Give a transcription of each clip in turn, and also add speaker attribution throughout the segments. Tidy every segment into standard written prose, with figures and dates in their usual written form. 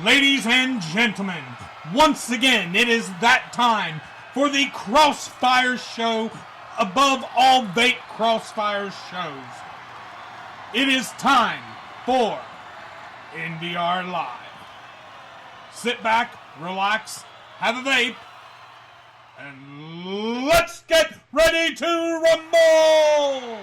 Speaker 1: Ladies and gentlemen, once again, it is that time for the Crossfire Show above all vape Crossfire shows. It is time for NVR Live. Sit back, relax, have a vape, and let's get ready to rumble!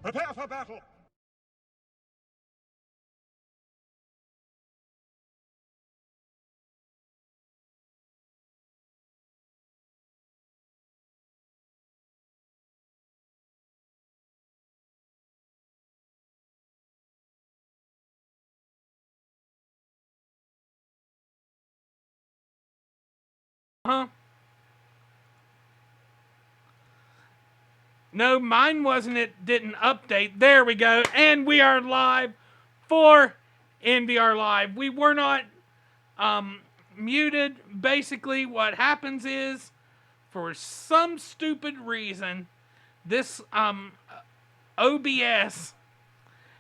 Speaker 1: Prepare for battle! No, mine wasn't. It didn't update. There we go. And we are live for NVR Live. We were not muted. Basically, what happens is, for some stupid reason, this OBS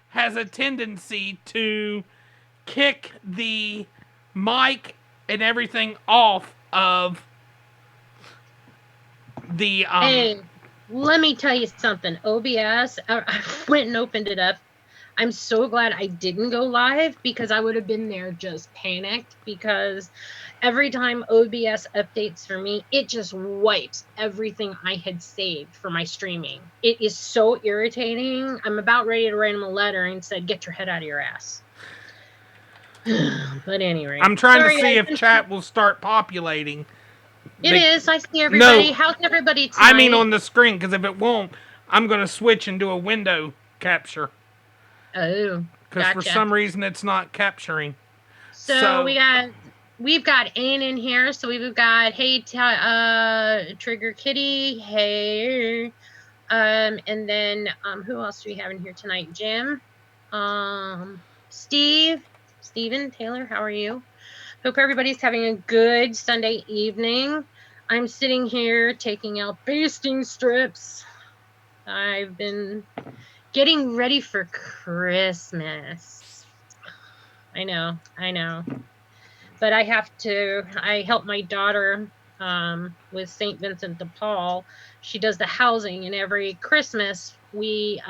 Speaker 1: has a tendency to kick the mic and everything off of the
Speaker 2: Hey, let me tell you something. OBS, I went and opened it up. I'm so glad I didn't go live because I would have been there just panicked, because every time OBS updates for me, it just wipes everything I had saved for my streaming. It is so irritating. I'm about ready to write him a letter and said, get your head out of your ass. But anyway.
Speaker 1: I'm trying to see if chat will start populating.
Speaker 2: It is. I see everybody. No, how's everybody tonight?
Speaker 1: I mean on the screen, because if it won't, I'm going to switch and do a window capture.
Speaker 2: Oh,
Speaker 1: because for some reason it's not capturing.
Speaker 2: So we've got Anne in here. So we've got Trigger Kitty. Hey, and then who else do we have in here tonight? Jim, Steven Taylor. How are you? Hope everybody's having a good Sunday evening. I'm sitting here taking out basting strips. I've been getting ready for Christmas. I know. But I help my daughter with St. Vincent de Paul. She does the housing, and every Christmas we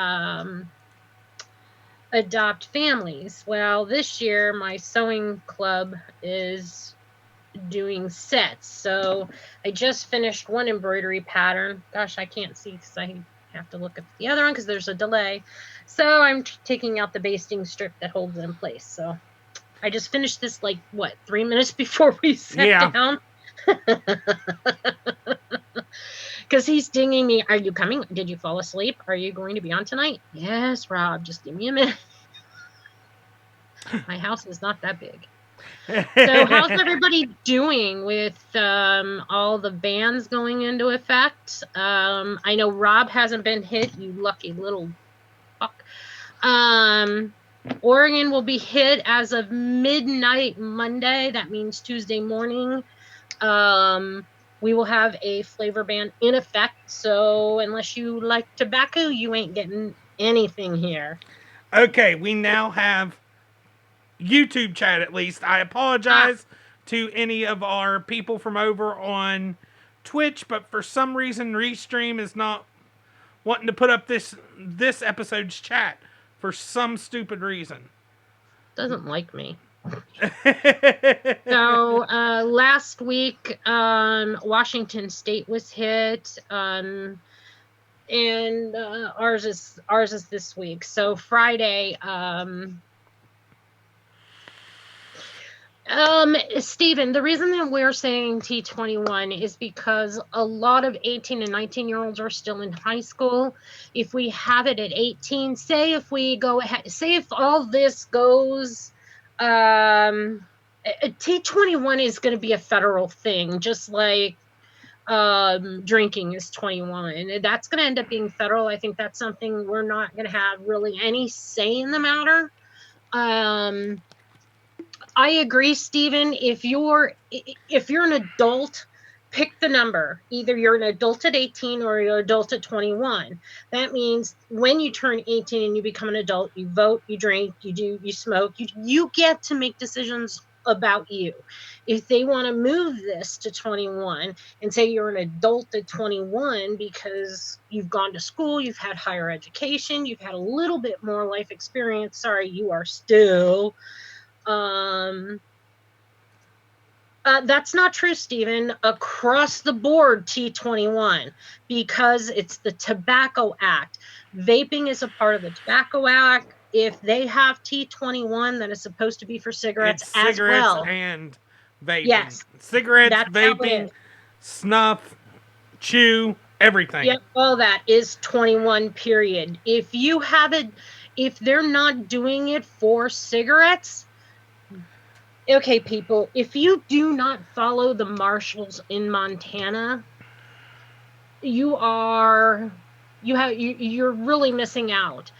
Speaker 2: adopt families. Well, this year my sewing club is doing sets, so I just finished one embroidery pattern. Gosh, I can't see because I have to look at the other one because there's a delay. So I'm taking out the basting strip that holds it in place. So I just finished this 3 minutes before we sat down. Because he's dinging me. Are you coming? Did you fall asleep? Are you going to be on tonight? Yes, Rob. Just give me a minute. My house is not that big. So how's everybody doing with all the bans going into effect? I know Rob hasn't been hit, you lucky little fuck. Oregon will be hit as of midnight Monday. That means Tuesday morning. We will have a flavor ban in effect. So unless you like tobacco, you ain't getting anything here.
Speaker 1: Okay, we now have YouTube chat, at least. I apologize to any of our people from over on Twitch, but for some reason Restream is not wanting to put up this episode's chat for some stupid reason.
Speaker 2: Doesn't like me. So last week, Washington State was hit, and ours is this week. So Friday, Stephen, the reason that we're saying T21 is because a lot of 18 and 19-year-olds are still in high school. If we have it at 18, say if we go ahead, say if all this goes, T21 is going to be a federal thing, just like drinking is 21. And that's going to end up being federal. I think that's something we're not going to have really any say in the matter. I agree, Stephen. If you're an adult, pick the number. Either you're an adult at 18 or you're an adult at 21. That means when you turn 18 and you become an adult, you vote, you drink, you smoke, you get to make decisions about you. If they want to move this to 21 and say you're an adult at 21 because you've gone to school, you've had higher education, you've had a little bit more life experience, sorry, you are still that's not true, Stephen. Across the board, T21, because it's the Tobacco Act. Vaping is a part of the Tobacco Act. If they have T21, that is supposed to be for cigarettes,
Speaker 1: it's cigarettes
Speaker 2: as well.
Speaker 1: And vaping.
Speaker 2: Yes.
Speaker 1: Cigarettes, vaping, snuff, chew, everything.
Speaker 2: Yep, all that is 21, period. If they're not doing it for cigarettes, okay, people, if you do not follow the marshals in Montana, you're really missing out.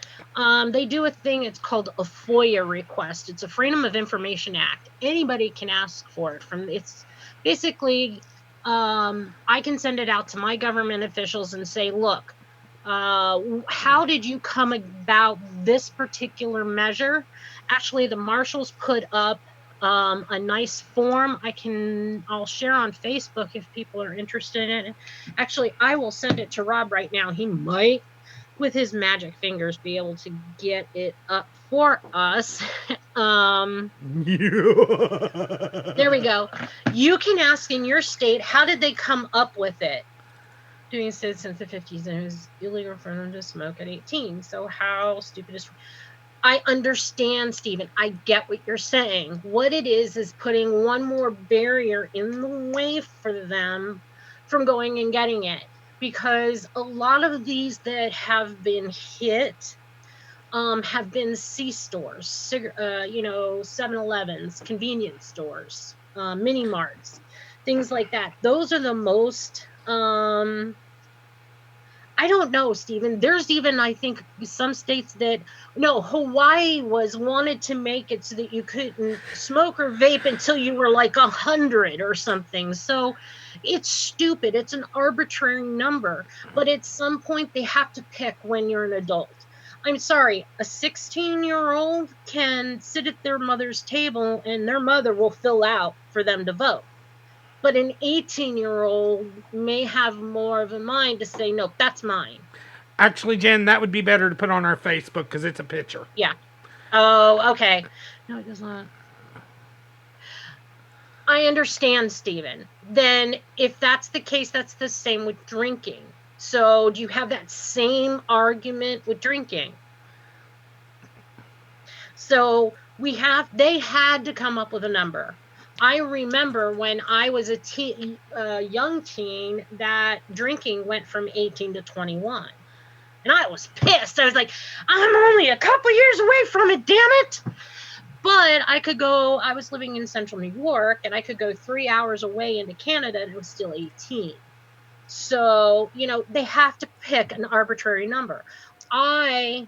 Speaker 2: They do a thing, it's called a FOIA request. It's a Freedom of Information Act. Anybody can ask for it. It's basically, I can send it out to my government officials and say, look, how did you come about this particular measure? Actually, the marshals put up a nice form. I'll share on Facebook if people are interested in it. Actually, I will send it to Rob right now. He might, with his magic fingers, be able to get it up for us. There we go. You can ask in your state, how did they come up with it? Doing it since the 50s, and it was illegal for them to smoke at 18. So how stupid is... I understand, Stephen. I get what you're saying. What it is putting one more barrier in the way for them from going and getting it. Because a lot of these that have been hit have been C-stores, 7-Elevens, convenience stores, mini-marts, things like that. Those are the most... I don't know, Stephen. There's even, I think, some states that... No, Hawaii wanted to make it so that you couldn't smoke or vape until you were like 100 or something. So it's stupid. It's an arbitrary number. But at some point, they have to pick when you're an adult. I'm sorry, a 16-year-old can sit at their mother's table and their mother will fill out for them to vote. But an 18-year-old may have more of a mind to say, no, that's mine.
Speaker 1: Actually, Jen, that would be better to put on our Facebook because it's a picture.
Speaker 2: Yeah. Oh, okay. No, it does not. I understand, Stephen. Then if that's the case, that's the same with drinking. So do you have that same argument with drinking? So they had to come up with a number. I remember when I was a young teen that drinking went from 18 to 21. And I was pissed. I was like, I'm only a couple years away from it, damn it. But I was living in central New York, and I could go 3 hours away into Canada, and it was still 18. So, they have to pick an arbitrary number. I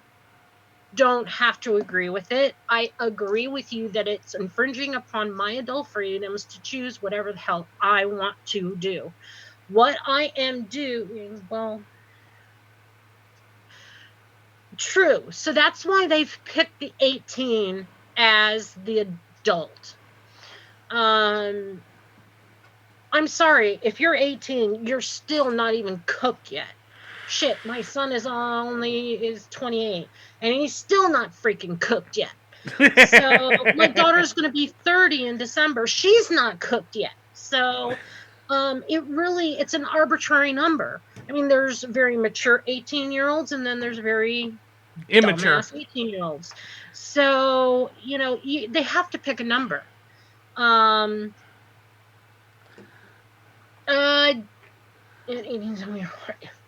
Speaker 2: don't have to agree with it. I agree with you that it's infringing upon my adult freedoms to choose whatever the hell I want to do. What I am doing, true. So that's why they've picked the 18 as the adult. I'm sorry, if you're 18, you're still not even cooked yet. Shit, my son is 28, and he's still not freaking cooked yet. So my daughter's going to be 30 in December. She's not cooked yet. So it's an arbitrary number. I mean, there's very mature 18-year-olds, and then there's very
Speaker 1: immature
Speaker 2: 18-year-olds. So, they have to pick a number.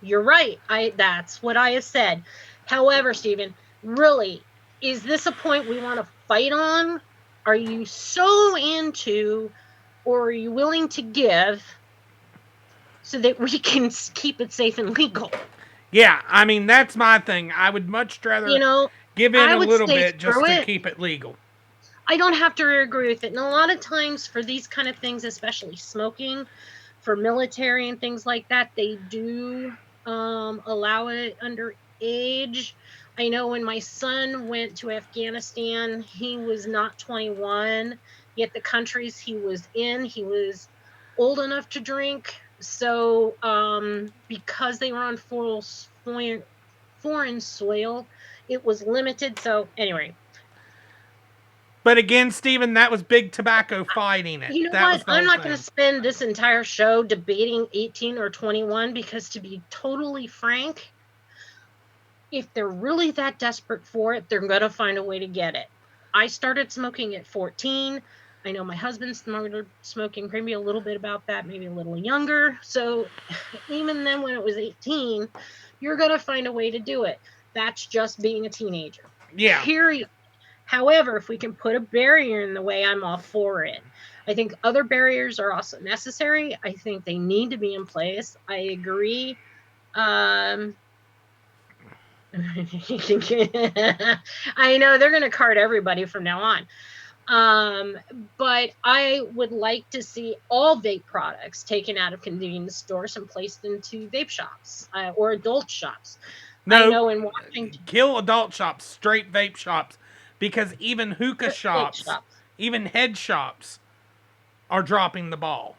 Speaker 2: You're right. That's what I have said. However, Stephen, really, is this a point we want to fight on? Are you so into, or are you willing to give so that we can keep it safe and legal?
Speaker 1: Yeah, I mean, that's my thing. I would much rather give in a little bit just to keep it legal.
Speaker 2: I don't have to agree with it. And a lot of times for these kind of things, especially smoking, for military and things like that, they do allow it underage. I know when my son went to Afghanistan, he was not 21, yet the countries he was in, he was old enough to drink. So because they were on foreign soil, it was limited. So anyway.
Speaker 1: But again, Stephen, that was big tobacco fighting it.
Speaker 2: You know what? I'm not going to spend this entire show debating 18 or 21 because, to be totally frank, if they're really that desperate for it, they're going to find a way to get it. I started smoking at 14. I know my husband started smoking maybe a little bit about that, maybe a little younger. So even then, when it was 18, you're going to find a way to do it. That's just being a teenager.
Speaker 1: Yeah.
Speaker 2: Period. However, if we can put a barrier in the way, I'm all for it. I think other barriers are also necessary. I think they need to be in place. I agree. I know they're going to card everybody from now on. But I would like to see all vape products taken out of convenience stores and placed into vape shops or adult shops.
Speaker 1: No,
Speaker 2: I know in Washington,
Speaker 1: kill adult shops, straight vape shops. Because even hookah shops, even head shops are dropping the ball.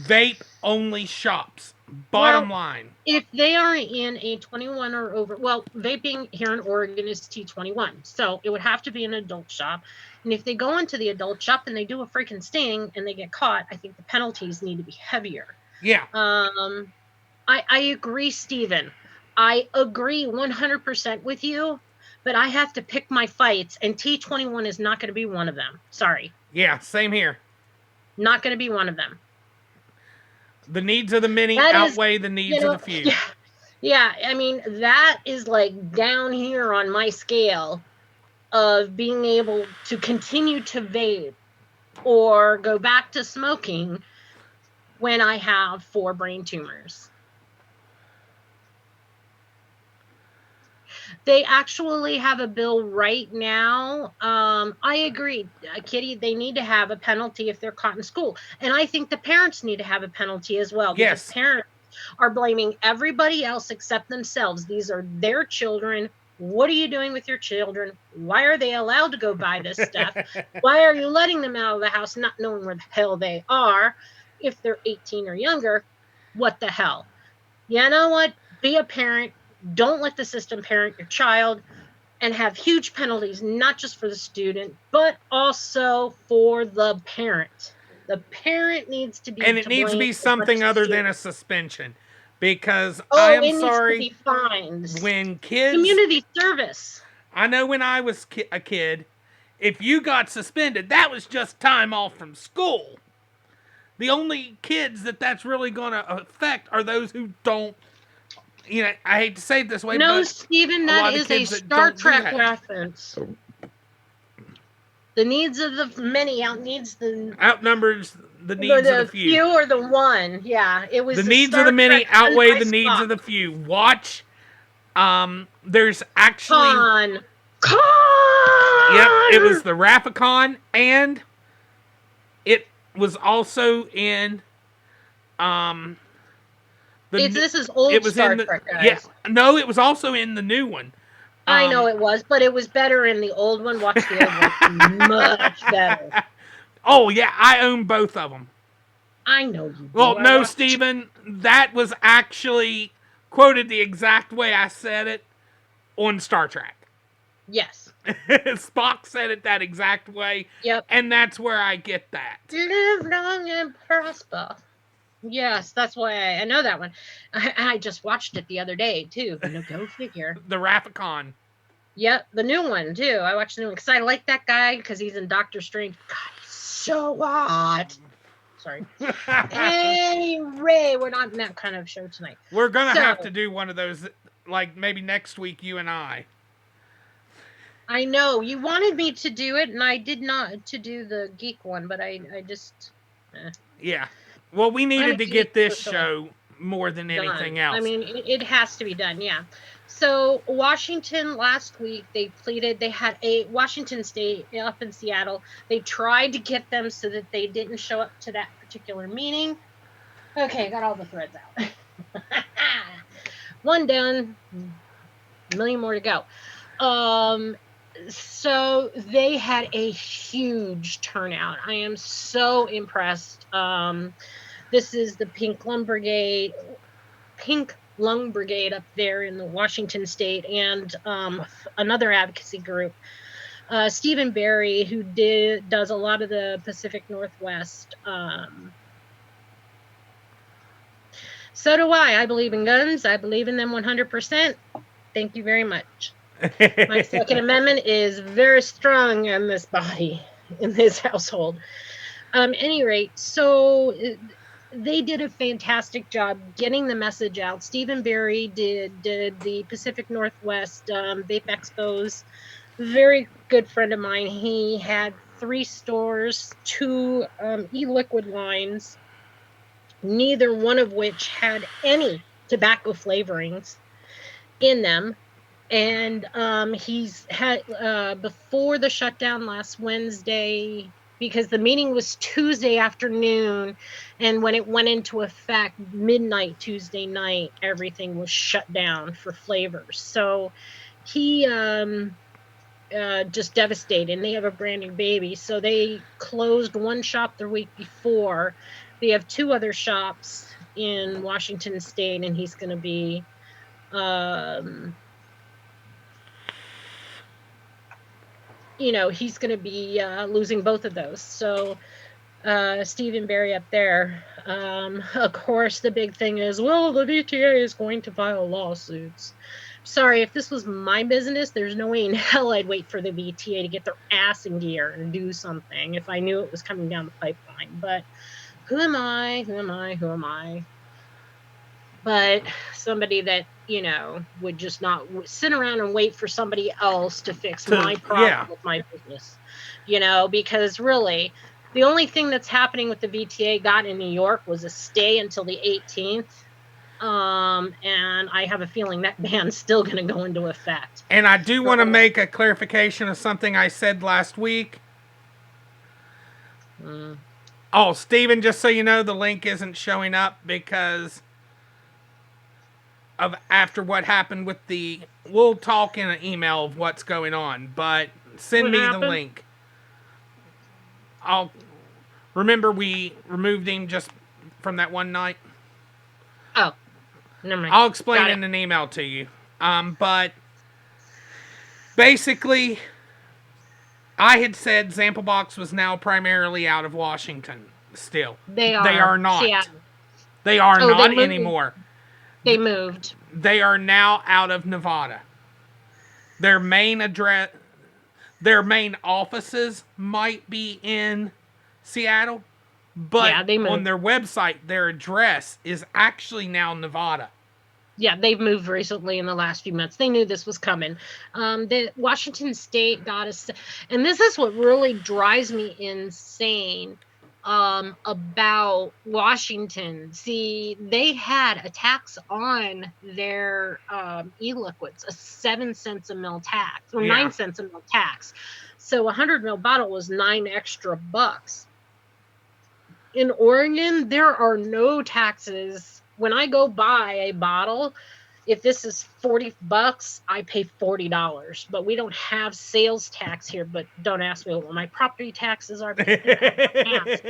Speaker 1: Vape-only shops. Bottom line.
Speaker 2: If they are in a 21 or over, vaping here in Oregon is T21. So it would have to be an adult shop. And if they go into the adult shop and they do a freaking sting and they get caught, I think the penalties need to be heavier.
Speaker 1: Yeah.
Speaker 2: I agree, Stephen. I agree 100% with you. But I have to pick my fights, and T21 is not going to be one of them. Sorry.
Speaker 1: Yeah, same here.
Speaker 2: Not going to be one of them.
Speaker 1: The needs of the many outweigh the needs of the few.
Speaker 2: Yeah, I mean, that is like down here on my scale of being able to continue to vape or go back to smoking when I have 4 brain tumors. They actually have a bill right now. I agree, Kitty, they need to have a penalty if they're caught in school. And I think the parents need to have a penalty as well.
Speaker 1: Yes.
Speaker 2: Because parents are blaming everybody else except themselves. These are their children. What are you doing with your children? Why are they allowed to go buy this stuff? Why are you letting them out of the house not knowing where the hell they are? If they're 18 or younger, what the hell? You know what? Be a parent. Don't let the system parent your child and have huge penalties, not just for the student, but also for the parent. The parent needs to be,
Speaker 1: and it needs to be something other than a suspension, because I am sorry,
Speaker 2: needs to be fines.
Speaker 1: When kids,
Speaker 2: community service.
Speaker 1: I know when I was a kid, if you got suspended, that was just time off from school. The only kids that's really going to affect are those who don't. You know, I hate to say it this way,
Speaker 2: no,
Speaker 1: but
Speaker 2: Stephen, that is a Star Trek reference. The needs of the many outnumbers the needs of the few. Few or the one, yeah. It was
Speaker 1: the needs of the many outweigh the needs of the few. Watch. There's actually
Speaker 2: Con.
Speaker 1: Yep, it was the Raphicon, and it was also in
Speaker 2: this is old Star Trek, guys.
Speaker 1: Yeah, no, it was also in the new one.
Speaker 2: I know it was, but it was better in the old one. Watch the old one. Much better.
Speaker 1: Oh, yeah, I own both of them.
Speaker 2: I know you do.
Speaker 1: Well, no, Steven, that was actually quoted the exact way I said it on Star Trek.
Speaker 2: Yes.
Speaker 1: Spock said it that exact way.
Speaker 2: Yep.
Speaker 1: And that's where I get that.
Speaker 2: Live long and prosper. Yes, that's why I know that one. I just watched it the other day, too. Go figure.
Speaker 1: The Rafficon.
Speaker 2: Yep, the new one, too. I watched the new one because I like that guy because he's in Doctor Strange. God, he's so hot. Sorry. Anyway, we're not in that kind of show tonight.
Speaker 1: We're going to have to do one of those, like maybe next week, you and I.
Speaker 2: I know. You wanted me to do it, and I did not to do the geek one, but I just...
Speaker 1: Yeah. Well, we needed to get this show more than anything else.
Speaker 2: I mean, it has to be done, yeah. So, Washington last week, they had a Washington State up in Seattle. They tried to get them so that they didn't show up to that particular meeting. Okay, got all the threads out. One done, a million more to go. So they had a huge turnout. I am so impressed. This is the Pink Lung Brigade up there in the Washington State, and another advocacy group. Stephen Barry, who does a lot of the Pacific Northwest. So do I. I believe in guns. I believe in them 100%. Thank you very much. My Second Amendment is very strong in this body, in this household. Any rate, so they did a fantastic job getting the message out. Stephen Barry did the Pacific Northwest Vape Expos. Very good friend of mine. He had 3 stores, 2 e-liquid lines, neither one of which had any tobacco flavorings in them. And he's had, before the shutdown last Wednesday, because the meeting was Tuesday afternoon, and when it went into effect midnight Tuesday night, everything was shut down for flavors. So he just devastated, and they have a brand new baby. So they closed one shop the week before. They have 2 other shops in Washington State, and he's going to be... he's going to be losing both of those. So Stephen Barry up there. Of course, the big thing is, well, the VTA is going to file lawsuits. Sorry, if this was my business, there's no way in hell I'd wait for the VTA to get their ass in gear and do something if I knew it was coming down the pipeline. But who am I? But somebody that, would just not sit around and wait for somebody else to fix my problem with my business. Because really, the only thing that's happening with the VTA got in New York was a stay until the 18th. And I have a feeling that ban's still going to go into effect.
Speaker 1: And I do want to make a clarification of something I said last week. Oh, Steven, just so you know, the link isn't showing up because of after what happened with the... We'll talk in an email of what's going on, but send me the link. Remember we removed him just from that one night?
Speaker 2: Oh, never mind.
Speaker 1: I'll explain in an email to you. But basically, I had said Sample Box was now primarily out of Washington still.
Speaker 2: They are.
Speaker 1: They are not.
Speaker 2: Yeah.
Speaker 1: They are not anymore.
Speaker 2: They moved.
Speaker 1: They are now out of Nevada. Their main address, their main offices might be in Seattle, but
Speaker 2: they moved.
Speaker 1: On their website, their address is actually now Nevada.
Speaker 2: Yeah, they've moved recently in the last few months. They knew this was coming. The Washington State got us, and this is what really drives me insane about Washington. See, they had a tax on their e-liquids, a 7 cents a mil tax, or 9 cents a mil tax. So a 100 mil bottle was $9 extra. In Oregon, there are no taxes. When I go buy a bottle, if this is $40, I pay $40. But we don't have sales tax here. But don't ask me what my property taxes are because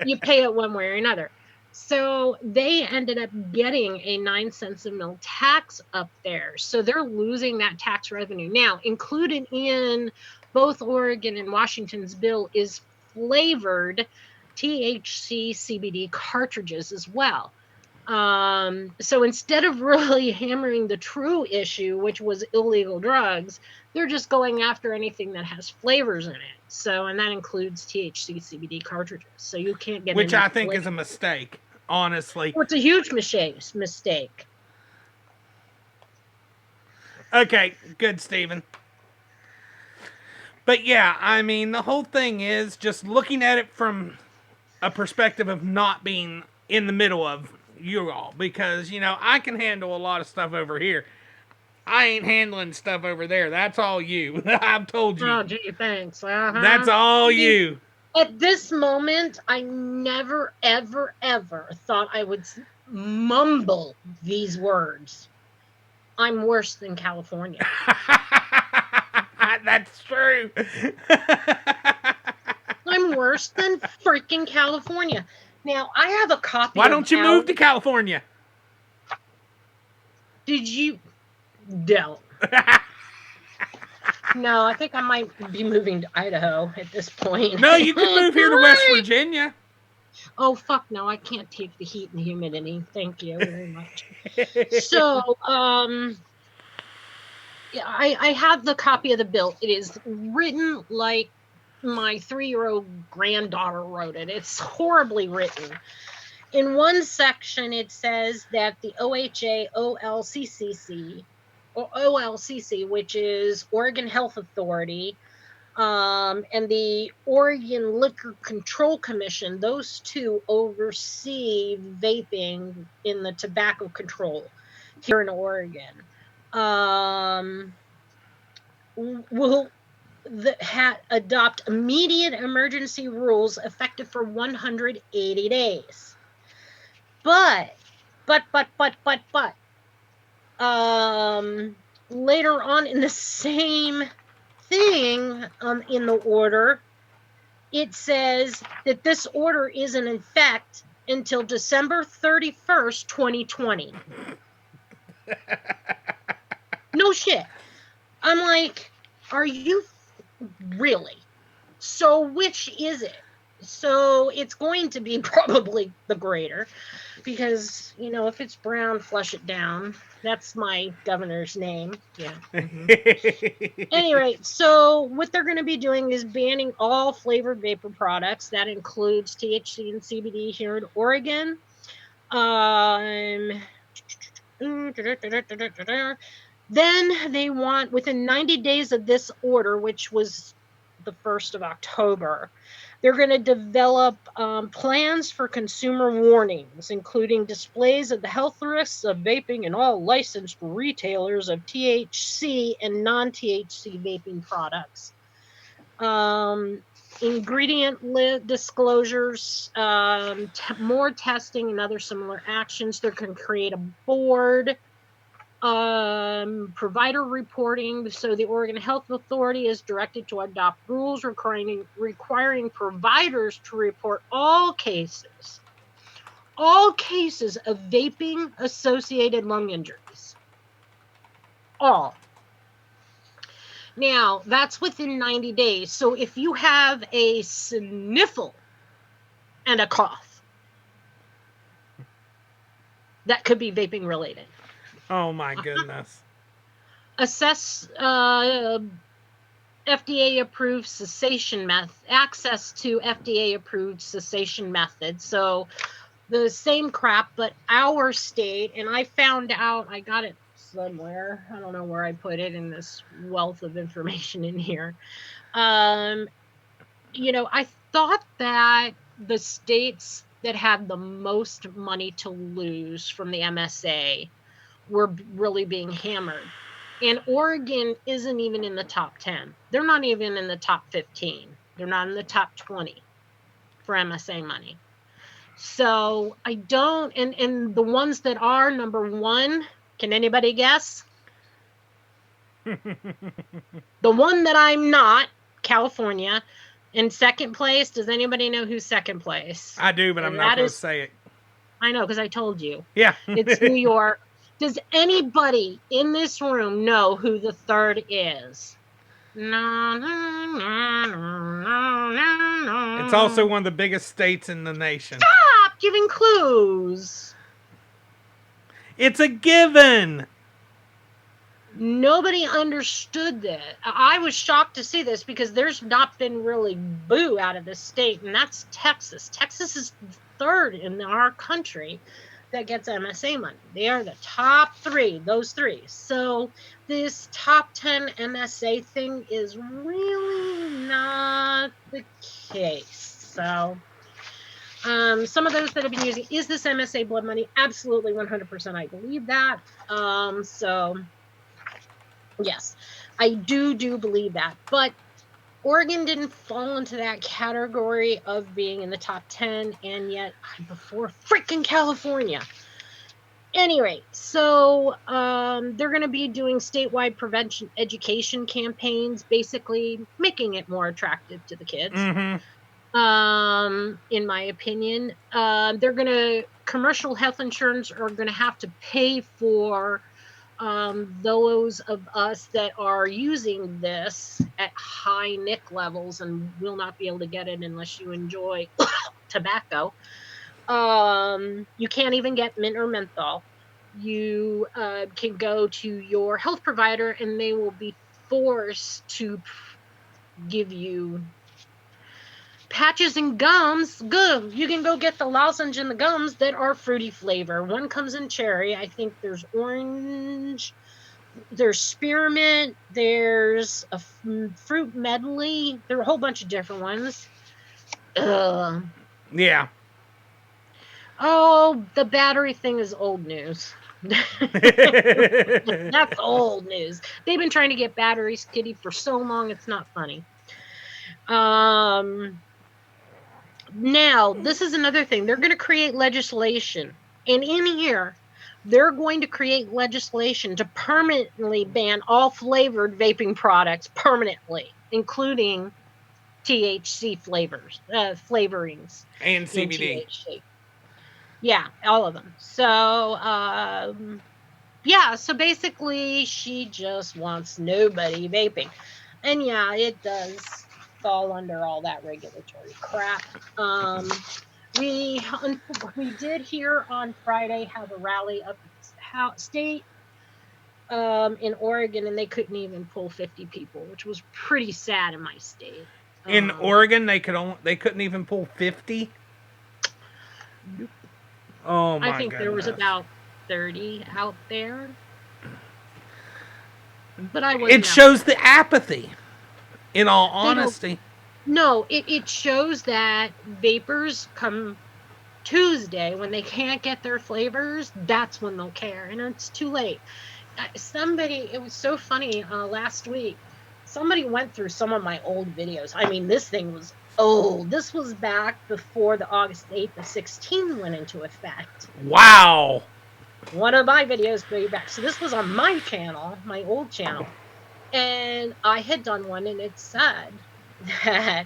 Speaker 2: you pay it one way or another. So they ended up getting a 9 cents a mil tax up there. So they're losing that tax revenue. Now, included in both Oregon and Washington's bill is flavored THC CBD cartridges as well. So instead of really hammering the true issue, which was illegal drugs, they're just going after anything that has flavors in it. So, and that includes THC CBD cartridges. So you can't get
Speaker 1: which I think is a mistake, honestly.
Speaker 2: Well, it's a huge mistake.
Speaker 1: Okay, good, Steven. But yeah, I mean, the whole thing is just looking at it from a perspective of not being in the middle of you all. Because, you know, I can handle a lot of stuff over here. I ain't handling stuff over there. That's all you. I've told you.
Speaker 2: Oh, gee, thanks.
Speaker 1: That's all you.
Speaker 2: At this moment, I never, ever, ever thought I would mumble these words. I'm worse than California.
Speaker 1: That's true.
Speaker 2: I'm worse than freaking California. Now, I have a copy.
Speaker 1: Why don't you move to California?
Speaker 2: Did you? Don't. No, I think I might be moving to Idaho at this point.
Speaker 1: No, you can move here to West Virginia.
Speaker 2: Oh, fuck no, I can't take the heat and humidity. Thank you very much. So, yeah, I have the copy of the bill. It is written like my 3-year-old granddaughter wrote it. It's horribly written. In one section, it says that the OHA OLCC, which is Oregon Health Authority, and the Oregon Liquor Control Commission, those two oversee vaping in the tobacco control here in Oregon. Will adopt immediate emergency rules effective for 180 days. But, later on in the same thing, in the order, it says that this order is in effect until December 31st, 2020. No shit. I'm like, are you really? So which is it? So it's going to be probably the greater, because, you know, if it's brown, flush it down. That's my governor's name. Yeah. Mm-hmm. Anyway, so what they're going to be doing is banning all flavored vapor products. That includes THC and CBD here in Oregon. Then they want, within 90 days of this order, which was the 1st of October, they're going to develop plans for consumer warnings, including displays of the health risks of vaping in all licensed retailers of THC and non-THC vaping products. Ingredient disclosures, more testing and other similar actions. They're going to create a board. Provider reporting. So the Oregon Health Authority is directed to adopt rules requiring providers to report all cases of vaping associated lung injuries. All. Now, that's within 90 days. So if you have a sniffle and a cough, that could be vaping related.
Speaker 1: Oh my goodness.
Speaker 2: Assess FDA-approved cessation access to FDA-approved cessation methods. So the same crap, but our state, and I found out, I got it somewhere. I don't know where I put it in this wealth of information in here. You know, I thought that the states that had the most money to lose from the MSA were really being hammered. And Oregon isn't even in the top 10. They're not even in the top 15. They're not in the top 20 for MSA money. So I don't, and the ones that are number one, Can anybody guess? The one that I'm not, California. In second place, does anybody know who's second place?
Speaker 1: I do, but I'm not going to say it.
Speaker 2: I know, because I told you.
Speaker 1: Yeah.
Speaker 2: It's New York. Does anybody in this room know who the third is? No, no, no, no, no, no.
Speaker 1: It's also one of the biggest states in the nation.
Speaker 2: Stop giving clues.
Speaker 1: It's a given.
Speaker 2: Nobody understood that. I was shocked to see this because there's not been really boo out of this state, and that's Texas. Texas is third in our country that gets MSA money. They are the top three, those three. So this top 10 MSA thing is really not the case. So some of those that have been using, is this MSA blood money? Absolutely 100% I believe that. So yes, I do believe that. But Oregon didn't fall into that category of being in the top 10, and yet before freaking California. Anyway, so they're going to be doing statewide prevention education campaigns, basically making it more attractive to the kids. In my opinion, they're going to, commercial health insurance are going to have to pay for those of us that are using this at high nic levels and will not be able to get it unless you enjoy tobacco. You can't even get mint or menthol. You can go to your health provider and they will be forced to give you patches and gums. Good. You can go get the lozenge and the gums that are fruity flavor. One comes in cherry. I think there's orange. There's spearmint. There's a fruit medley. There are a whole bunch of different ones.
Speaker 1: Yeah.
Speaker 2: Oh, the battery thing is old news. That's old news. They've been trying to get batteries kitty for so long, it's not funny. Now, this is another thing. They're going to create legislation. And in here, they're going to create legislation to permanently ban all flavored vaping products permanently, including THC flavorings.
Speaker 1: And CBD.
Speaker 2: Yeah, all of them. So, yeah, so basically she just wants nobody vaping. And yeah, it does fall under all that regulatory crap. We did here on Friday have a rally up at the state in Oregon, and they couldn't even pull 50 people, which was pretty sad in my state.
Speaker 1: In Oregon, they couldn't even pull 50.
Speaker 2: Nope.
Speaker 1: Oh my!
Speaker 2: I think there was about 30 out there, but I wasn't.
Speaker 1: It shows the apathy. In all honesty,
Speaker 2: no, it shows that vapors come Tuesday when they can't get their flavors. That's when they'll care, and it's too late. It was so funny last week. Somebody went through some of my old videos. I mean, this thing was old. This was back before the August 8th of 16 went into effect.
Speaker 1: Wow.
Speaker 2: One of my videos way back. So this was on my channel, my old channel. And I had done one, and it said that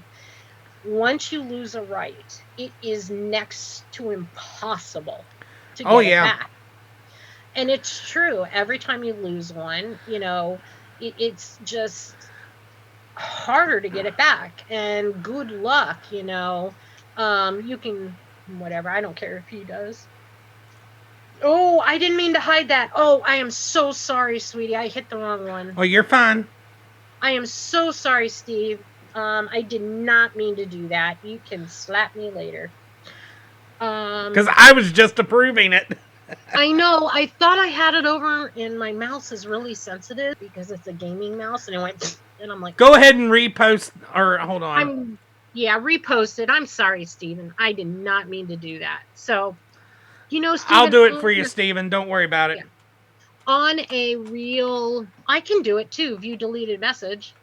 Speaker 2: once you lose a right, it is next to impossible to get it back. And it's true. Every time you lose one, it's just harder to get it back. And good luck, you can, whatever. I don't care if he does. Oh, I didn't mean to hide that. Oh, I am so sorry, sweetie. I hit the wrong one.
Speaker 1: Oh, you're fine.
Speaker 2: I am so sorry, Steve. I did not mean to do that. You can slap me later.
Speaker 1: Because I was just approving it.
Speaker 2: I know. I thought I had it over, and my mouse is really sensitive because it's a gaming mouse, and it went, and I'm like...
Speaker 1: Go ahead and repost, or hold on.
Speaker 2: Repost it. I'm sorry, Steven. I did not mean to do that. So... Steven,
Speaker 1: I'll do it for you, Steven. Don't worry about it.
Speaker 2: Yeah. On a real... I can do it, too. View deleted message.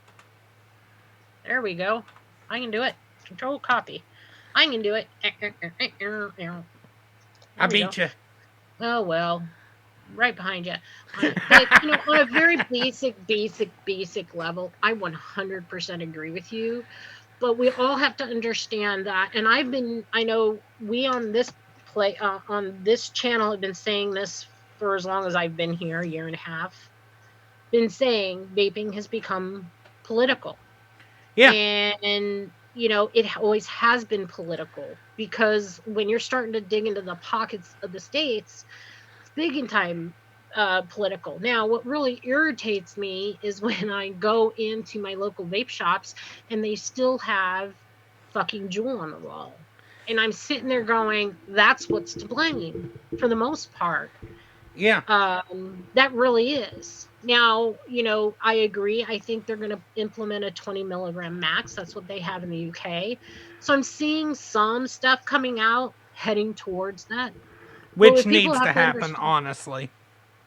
Speaker 2: There we go. I can do it. Control copy. I can do it.
Speaker 1: I beat you.
Speaker 2: Oh, well. right behind you. But on a very basic level, I 100% agree with you. But we all have to understand that, and I know we on this channel have been saying this for as long as I've been here, a year and a half, been saying vaping has become political.
Speaker 1: Yeah.
Speaker 2: And it always has been political, because when you're starting to dig into the pockets of the states, it's big in time political. Now, what really irritates me is when I go into my local vape shops and they still have fucking Juul on the wall. And I'm sitting there going, that's what's to blame for the most part.
Speaker 1: Yeah.
Speaker 2: That really is. Now, I agree. I think they're going to implement a 20 milligram max. That's what they have in the UK. So I'm seeing some stuff coming out heading towards that. But
Speaker 1: Which
Speaker 2: what people
Speaker 1: needs
Speaker 2: have
Speaker 1: to
Speaker 2: to
Speaker 1: happen,
Speaker 2: understand,
Speaker 1: honestly.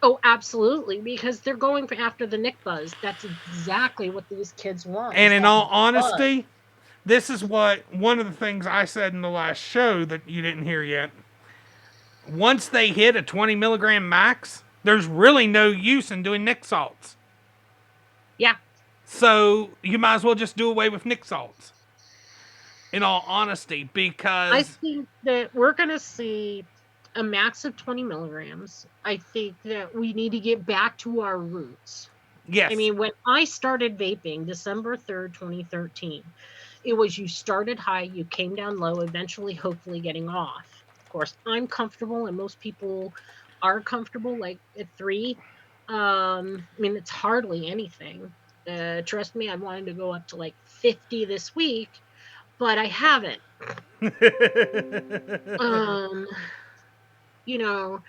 Speaker 2: oh, absolutely, because they're going after the Nick buzz. That's exactly what these kids want.
Speaker 1: And
Speaker 2: Is
Speaker 1: in
Speaker 2: that
Speaker 1: all
Speaker 2: buzz?
Speaker 1: honesty, this is what one of the things I said in the last show that you didn't hear yet. Once they hit a 20 milligram max, there's really no use in doing Nick salts.
Speaker 2: Yeah,
Speaker 1: So you might as well just do away with Nick salts. In all honesty,
Speaker 2: I
Speaker 1: because
Speaker 2: think that we're going to see a max of 20 milligrams. I think that we need to get back to our roots. I
Speaker 1: yes,
Speaker 2: mean, when I started vaping, December 3rd, 2013, it was you started high, you came down low, eventually, hopefully getting off. Of course, I'm comfortable, and most people are comfortable, like at 3. I mean, it's hardly anything. Trust me, I wanted to go up to like 50 this week, but I haven't. Um, you know,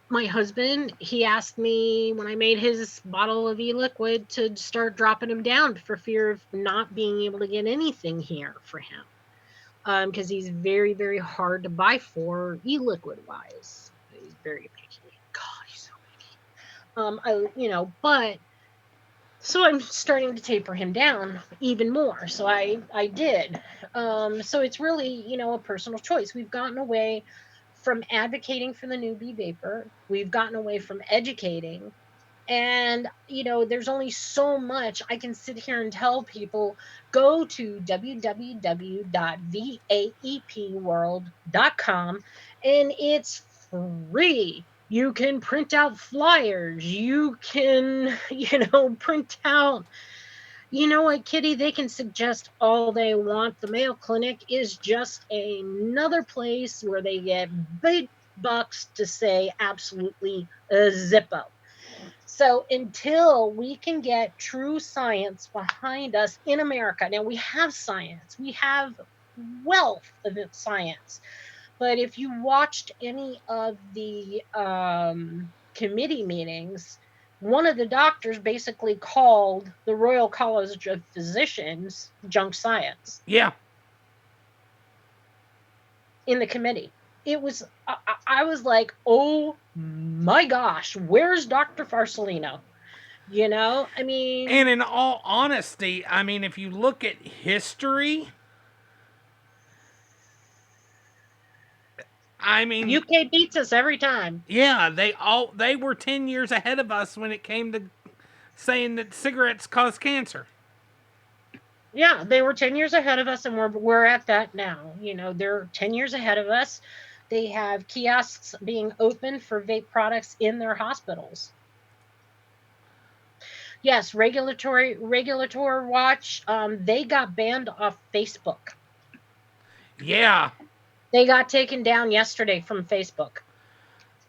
Speaker 2: my husband, he asked me when I made his bottle of e-liquid to start dropping him down for fear of not being able to get anything here for him. Because he's very, very hard to buy for e-liquid wise. He's very picky. God, he's so but so I'm starting to taper him down even more. So I did. So it's really, a personal choice. We've gotten away from advocating for the newbie vapor. We've gotten away from educating. And, there's only so much I can sit here and tell people. Go to www.vapworld.com, and it's free. You can print out flyers. You can, print out, you know what, Kitty? They can suggest all they want. The Mayo Clinic is just another place where they get big bucks to say absolutely zippo. So until we can get true science behind us in America, now we have science, we have wealth of science. But if you watched any of the committee meetings, one of the doctors basically called the Royal College of Physicians junk science
Speaker 1: yeah.
Speaker 2: in the committee. It was, I was like, oh my gosh, where's Dr. Farsolino? I mean,
Speaker 1: And in all honesty, I mean, if you look at history, I mean,
Speaker 2: UK beats us every time.
Speaker 1: yeah, they were 10 years ahead of us when it came to saying that cigarettes cause cancer.
Speaker 2: Yeah, they were 10 years ahead of us, and we're at that now. They're 10 years ahead of us. They have kiosks being open for vape products in their hospitals. Yes, Regulator Watch, they got banned off Facebook.
Speaker 1: Yeah.
Speaker 2: They got taken down yesterday from Facebook.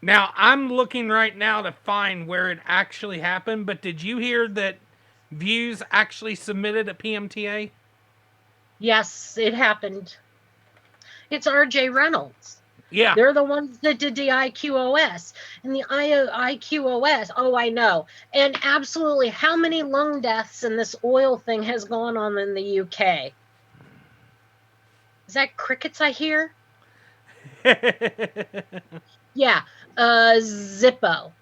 Speaker 1: Now, I'm looking right now to find where it actually happened, but did you hear that Views actually submitted a PMTA?
Speaker 2: Yes, it happened. It's RJ Reynolds.
Speaker 1: Yeah.
Speaker 2: They're the ones that did the IQOS. And the IQOS, oh, I know. And absolutely, how many lung deaths in this oil thing has gone on in the UK? Is that crickets I hear? Yeah. Zippo.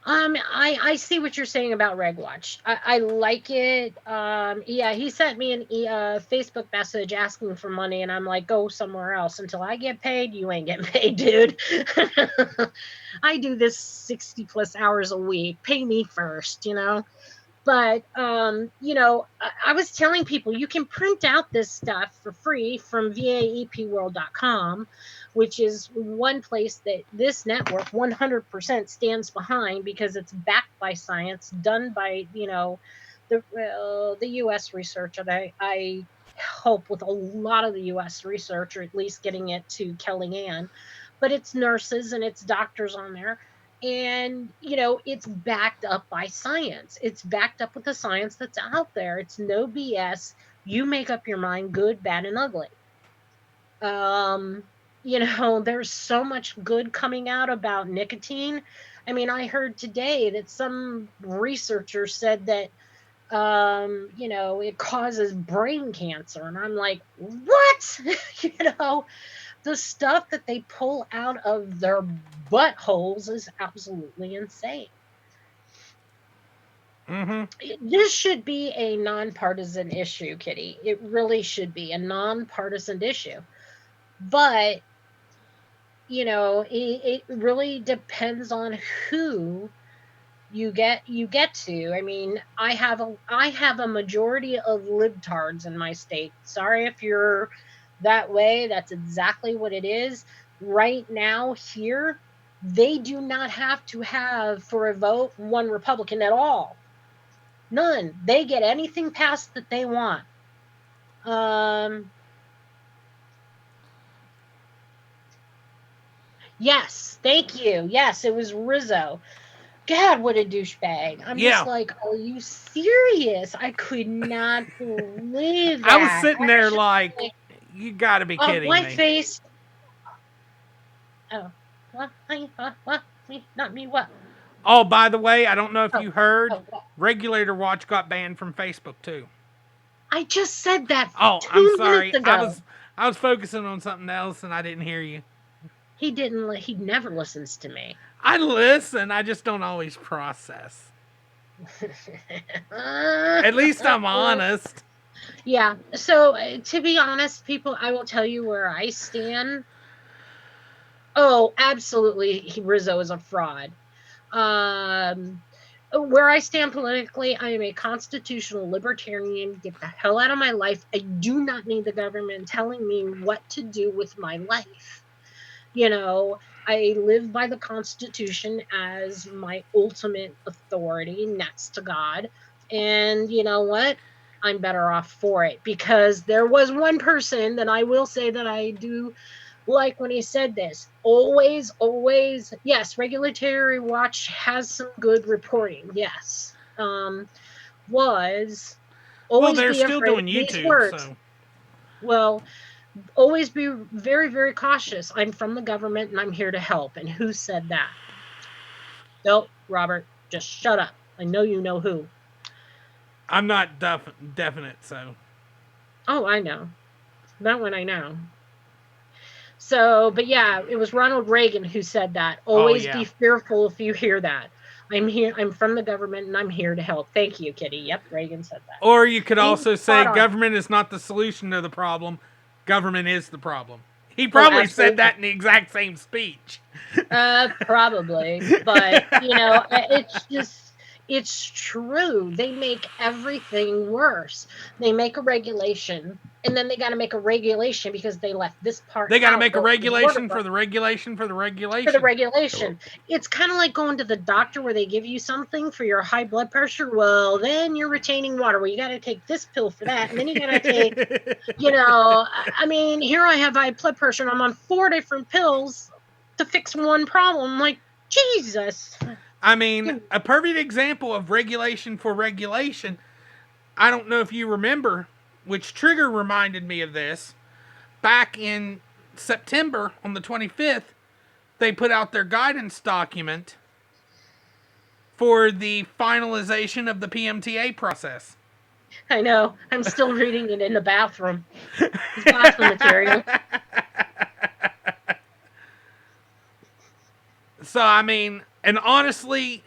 Speaker 2: I see what you're saying about Reg Watch. I like it. Yeah, he sent me an Facebook message asking for money, and I'm like, go somewhere else. Until I get paid, you ain't getting paid, dude. I do this 60 plus hours a week. Pay me first, you know? But I was telling people you can print out this stuff for free from vaepworld.com, which is one place that this network 100% stands behind because it's backed by science, done by the U.S. research, and I help with a lot of the U.S. research, or at least getting it to Kellyanne. But it's nurses and it's doctors on there, and it's backed up by science. It's backed up with the science that's out there. It's no BS. You make up your mind, good, bad, and ugly. There's so much good coming out about nicotine. I mean, I heard today that some researcher said that it causes brain cancer, and I'm like, what? The stuff that they pull out of their buttholes is absolutely insane. This should be a nonpartisan issue, Kitty. It really should be a nonpartisan issue. But, it really depends on who you get to. I mean, I have a majority of libtards in my state. Sorry if you're that way. That's exactly what it is. Right now here, they do not have to have for a vote one Republican at all. None. They get anything passed that they want. Yes, thank you. Yes, it was Rizzo. God, what a douchebag. I'm just like, are you serious? I could not believe that.
Speaker 1: I was sitting there like, you gotta be kidding
Speaker 2: my
Speaker 1: me.
Speaker 2: face. Oh, what? Not me, what?
Speaker 1: Oh, by the way, I don't know if you heard, Regulator Watch got banned from Facebook too.
Speaker 2: I just said that.
Speaker 1: Oh, I'm sorry. I was focusing on something else and I didn't hear you.
Speaker 2: He didn't. He never listens to me.
Speaker 1: I listen. I just don't always process. At least I'm honest.
Speaker 2: Yeah. So to be honest, people, I will tell you where I stand. Oh, absolutely. Rizzo is a fraud. Where I stand politically, I am a constitutional libertarian. Get the hell out of my life. I do not need the government telling me what to do with my life. I live by the Constitution as my ultimate authority next to God. And you know what? I'm better off for it, because there was one person that I will say that I do like when he said this. Always, yes, Regulatory Watch has some good reporting. Yes. Was always
Speaker 1: they're
Speaker 2: be
Speaker 1: still
Speaker 2: afraid
Speaker 1: doing
Speaker 2: of these
Speaker 1: YouTube,
Speaker 2: words.
Speaker 1: so.
Speaker 2: Well, always be very, very cautious. I'm from the government and I'm here to help. And who said that? Nope, Robert, just shut up. I know you know who.
Speaker 1: I'm not definite, so.
Speaker 2: Oh, I know. That one I know. So, but yeah, it was Ronald Reagan who said that. Always be fearful if you hear that. I'm here. I'm from the government and I'm here to help. Thank you, Kitty. Yep, Reagan said that.
Speaker 1: Or you could also say government is not the solution to the problem. Government is the problem. He probably said that in the exact same speech.
Speaker 2: Probably. But, it's true. They make everything worse. They make a regulation, and then they got to make a regulation because they left this part.
Speaker 1: They got to make a regulation for the regulation for the regulation.
Speaker 2: For the regulation. It's kind of like going to the doctor where they give you something for your high blood pressure. Well, then you're retaining water. Well, you got to take this pill for that, and then you got to take, I mean, here I have high blood pressure, and I'm on 4 different pills to fix one problem. I'm like, Jesus.
Speaker 1: I mean, a perfect example of regulation for regulation. I don't know if you remember, which Trigger reminded me of this. Back in September, on the 25th, they put out their guidance document for the finalization of the PMTA process.
Speaker 2: I know. I'm still reading it in the bathroom. It's bathroom material.
Speaker 1: So, I mean, and honestly,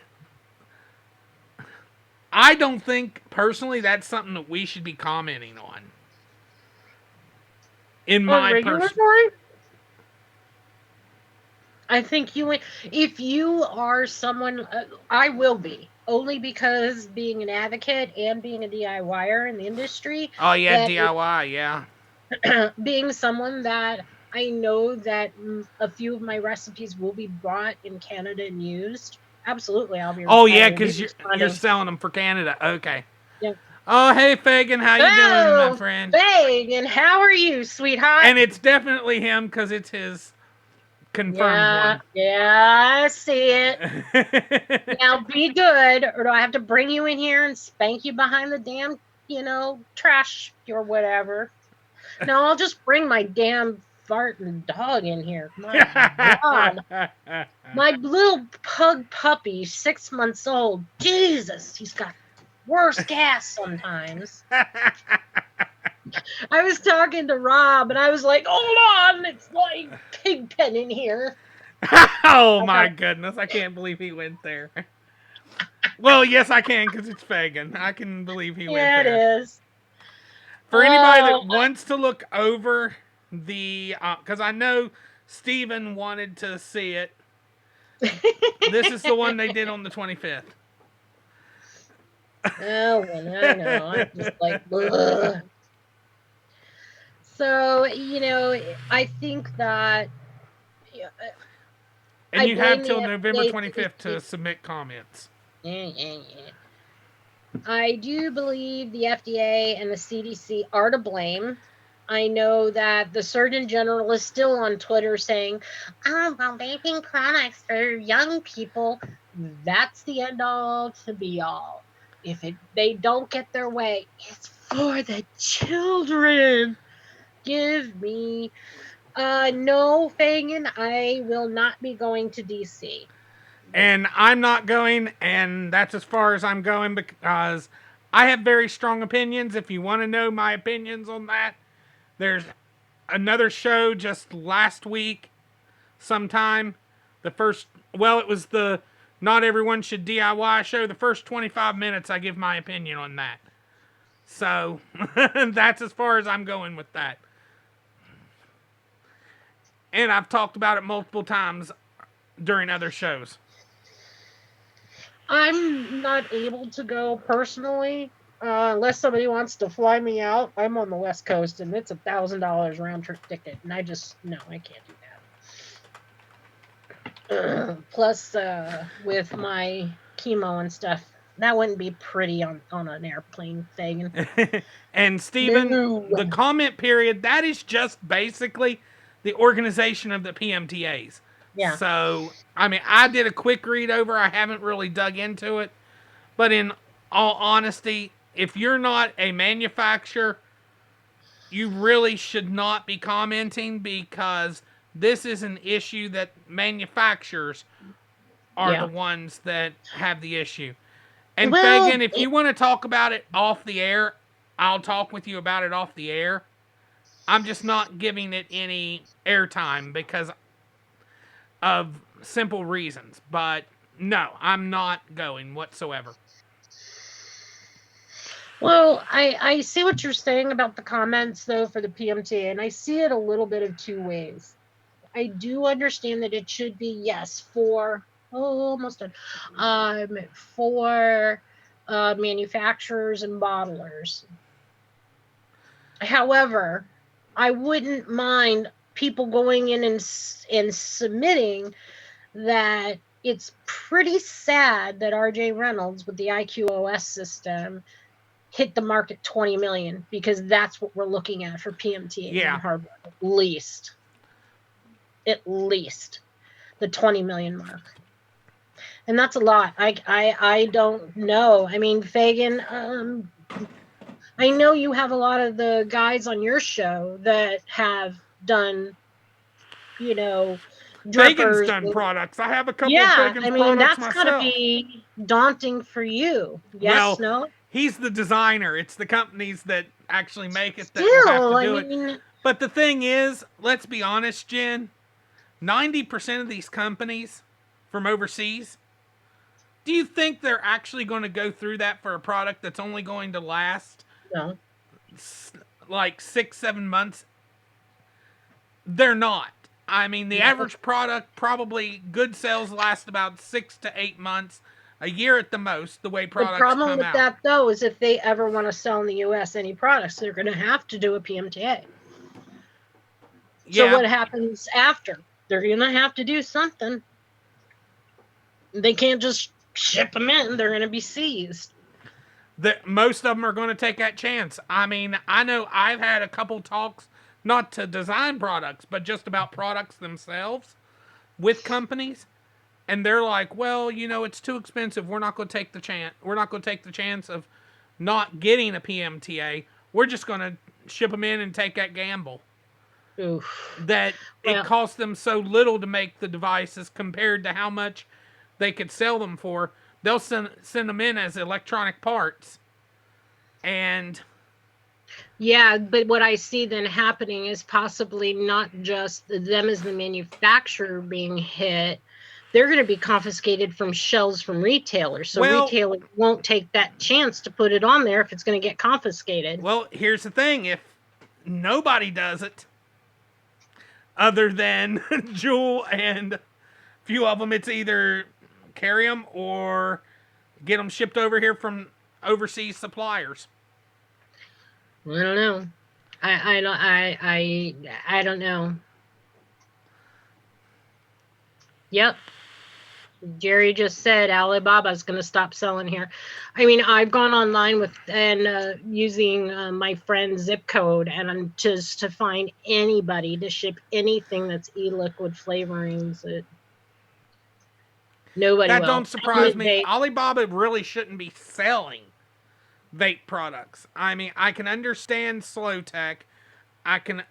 Speaker 1: I don't think, personally, that's something that we should be commenting on. In my
Speaker 2: regulatory? I think if you are someone, I will be, only because being an advocate and being a DIYer in the industry.
Speaker 1: Oh, yeah,
Speaker 2: that
Speaker 1: DIY, yeah.
Speaker 2: Being someone that I know that a few of my recipes will be bought in Canada and used. Absolutely, I'll be.
Speaker 1: Oh,
Speaker 2: I
Speaker 1: yeah,
Speaker 2: will be
Speaker 1: because you're
Speaker 2: responding.
Speaker 1: selling them for Canada. Okay.
Speaker 2: Yeah.
Speaker 1: Oh, hey, Fagin, how you doing, my friend?
Speaker 2: Fagin, how are you, sweetheart?
Speaker 1: And it's definitely him because it's his confirmed one.
Speaker 2: Yeah, I see it. Now be good, or do I have to bring you in here and spank you behind the damn, trash or whatever? No, I'll just bring my damn farting dog in here. My God. My little pug puppy, 6 months old. Jesus, he's got worse gas sometimes. I was talking to Rob, and I was like, hold on, it's like Pigpen in here.
Speaker 1: Oh, my goodness. I can't believe he went there. Well, yes, I can, because it's Fagin. I can believe he went there.
Speaker 2: Yeah, it is.
Speaker 1: For anybody that wants to look over the... because I know Steven wanted to see it. This is the one they did on the 25th.
Speaker 2: Oh, well, I know. I'm just like, ugh. So, I think that...
Speaker 1: And you have till November 25th to submit comments.
Speaker 2: I do believe the FDA and the CDC are to blame. I know that the Surgeon General is still on Twitter saying, oh, well, vaping products for young people, that's the end all to be all. If they don't get their way, it's for the children. Give me... no, Fagin, I will not be going to DC.
Speaker 1: And I'm not going, and that's as far as I'm going, because I have very strong opinions. If you want to know my opinions on that, there's another show just last week sometime. It was the Not Everyone Should DIY show. The first 25 minutes, I give my opinion on that. So, that's as far as I'm going with that. And I've talked about it multiple times during other shows.
Speaker 2: I'm not able to go personally, unless somebody wants to fly me out. I'm on the West Coast, and it's $1,000 round trip ticket, and I can't do that. Plus, with my chemo and stuff, that wouldn't be pretty on an airplane thing.
Speaker 1: And Steven, the comment period, that is just basically the organization of the PMTAs.
Speaker 2: Yeah.
Speaker 1: So, I mean, I did a quick read over. I haven't really dug into it. But in all honesty, if you're not a manufacturer, you really should not be commenting, because this is an issue that manufacturers are the ones that have the issue. And Fagin, if you want to talk about it off the air, I'll talk with you about it off the air. I'm just not giving it any airtime because of simple reasons. But no, I'm not going whatsoever.
Speaker 2: Well, I see what you're saying about the comments, though, for the PMTA, and I see it a little bit of two ways. I do understand that it should be, yes, for almost done, for manufacturers and bottlers. However, I wouldn't mind people going in and submitting that it's pretty sad that RJ Reynolds with the IQOS system hit the mark at 20 million, because that's what we're looking at for PMTA and hardware, at least the 20 million mark. And that's a lot. I don't know. I mean, Fagin, I know you have a lot of the guys on your show that have done,
Speaker 1: Fagin's done products. I have a couple of Fagin's products myself.
Speaker 2: That's got to be daunting for you. Yes, no?
Speaker 1: He's the designer. It's the companies that actually make it that will have to do it. But the thing is, let's be honest, Jen, 90% of these companies from overseas Do you think they're actually going to go through that for a product that's only going to last
Speaker 2: No.
Speaker 1: like 6-7 months? They're not. I mean, the average product, probably good sales last about 6 to 8 months, a year at the most, the way products
Speaker 2: The problem
Speaker 1: come
Speaker 2: with
Speaker 1: out.
Speaker 2: that, though, is if they ever want to sell in the U.S. any products, they're going to have to do a PMTA.
Speaker 1: Yeah.
Speaker 2: So what happens after? They're going to have to do something. They can't just ship them in. They're going to be seized.
Speaker 1: Most of them are going to take that chance. I mean, I know I've had a couple talks, not to design products, but just about products themselves with companies. And they're like, well, you know, it's too expensive. We're not going to take the chance. We're not going to take the chance of not getting a PMTA. We're just going to ship them in and take that gamble.
Speaker 2: Oof.
Speaker 1: That it costs them so little to make the devices compared to how much they could sell them for. They'll send them in as electronic parts. And
Speaker 2: yeah, but what I see then happening is possibly not just them as the manufacturer being hit. They're going to be confiscated from shelves from retailers. So retailers won't take that chance to put it on there if it's going to get confiscated.
Speaker 1: Well, here's the thing. If nobody does it, other than Juul and a few of them, it's either carry them or get them shipped over here from overseas suppliers.
Speaker 2: I don't know. I don't know. Yep. Jerry just said Alibaba's going to stop selling here. I mean, I've gone online with and using my friend's zip code and just to find anybody to ship anything that's e-liquid flavorings. Nobody
Speaker 1: That
Speaker 2: will.
Speaker 1: don't surprise me. Alibaba really shouldn't be selling vape products. I mean, I can understand Slow Tech. I can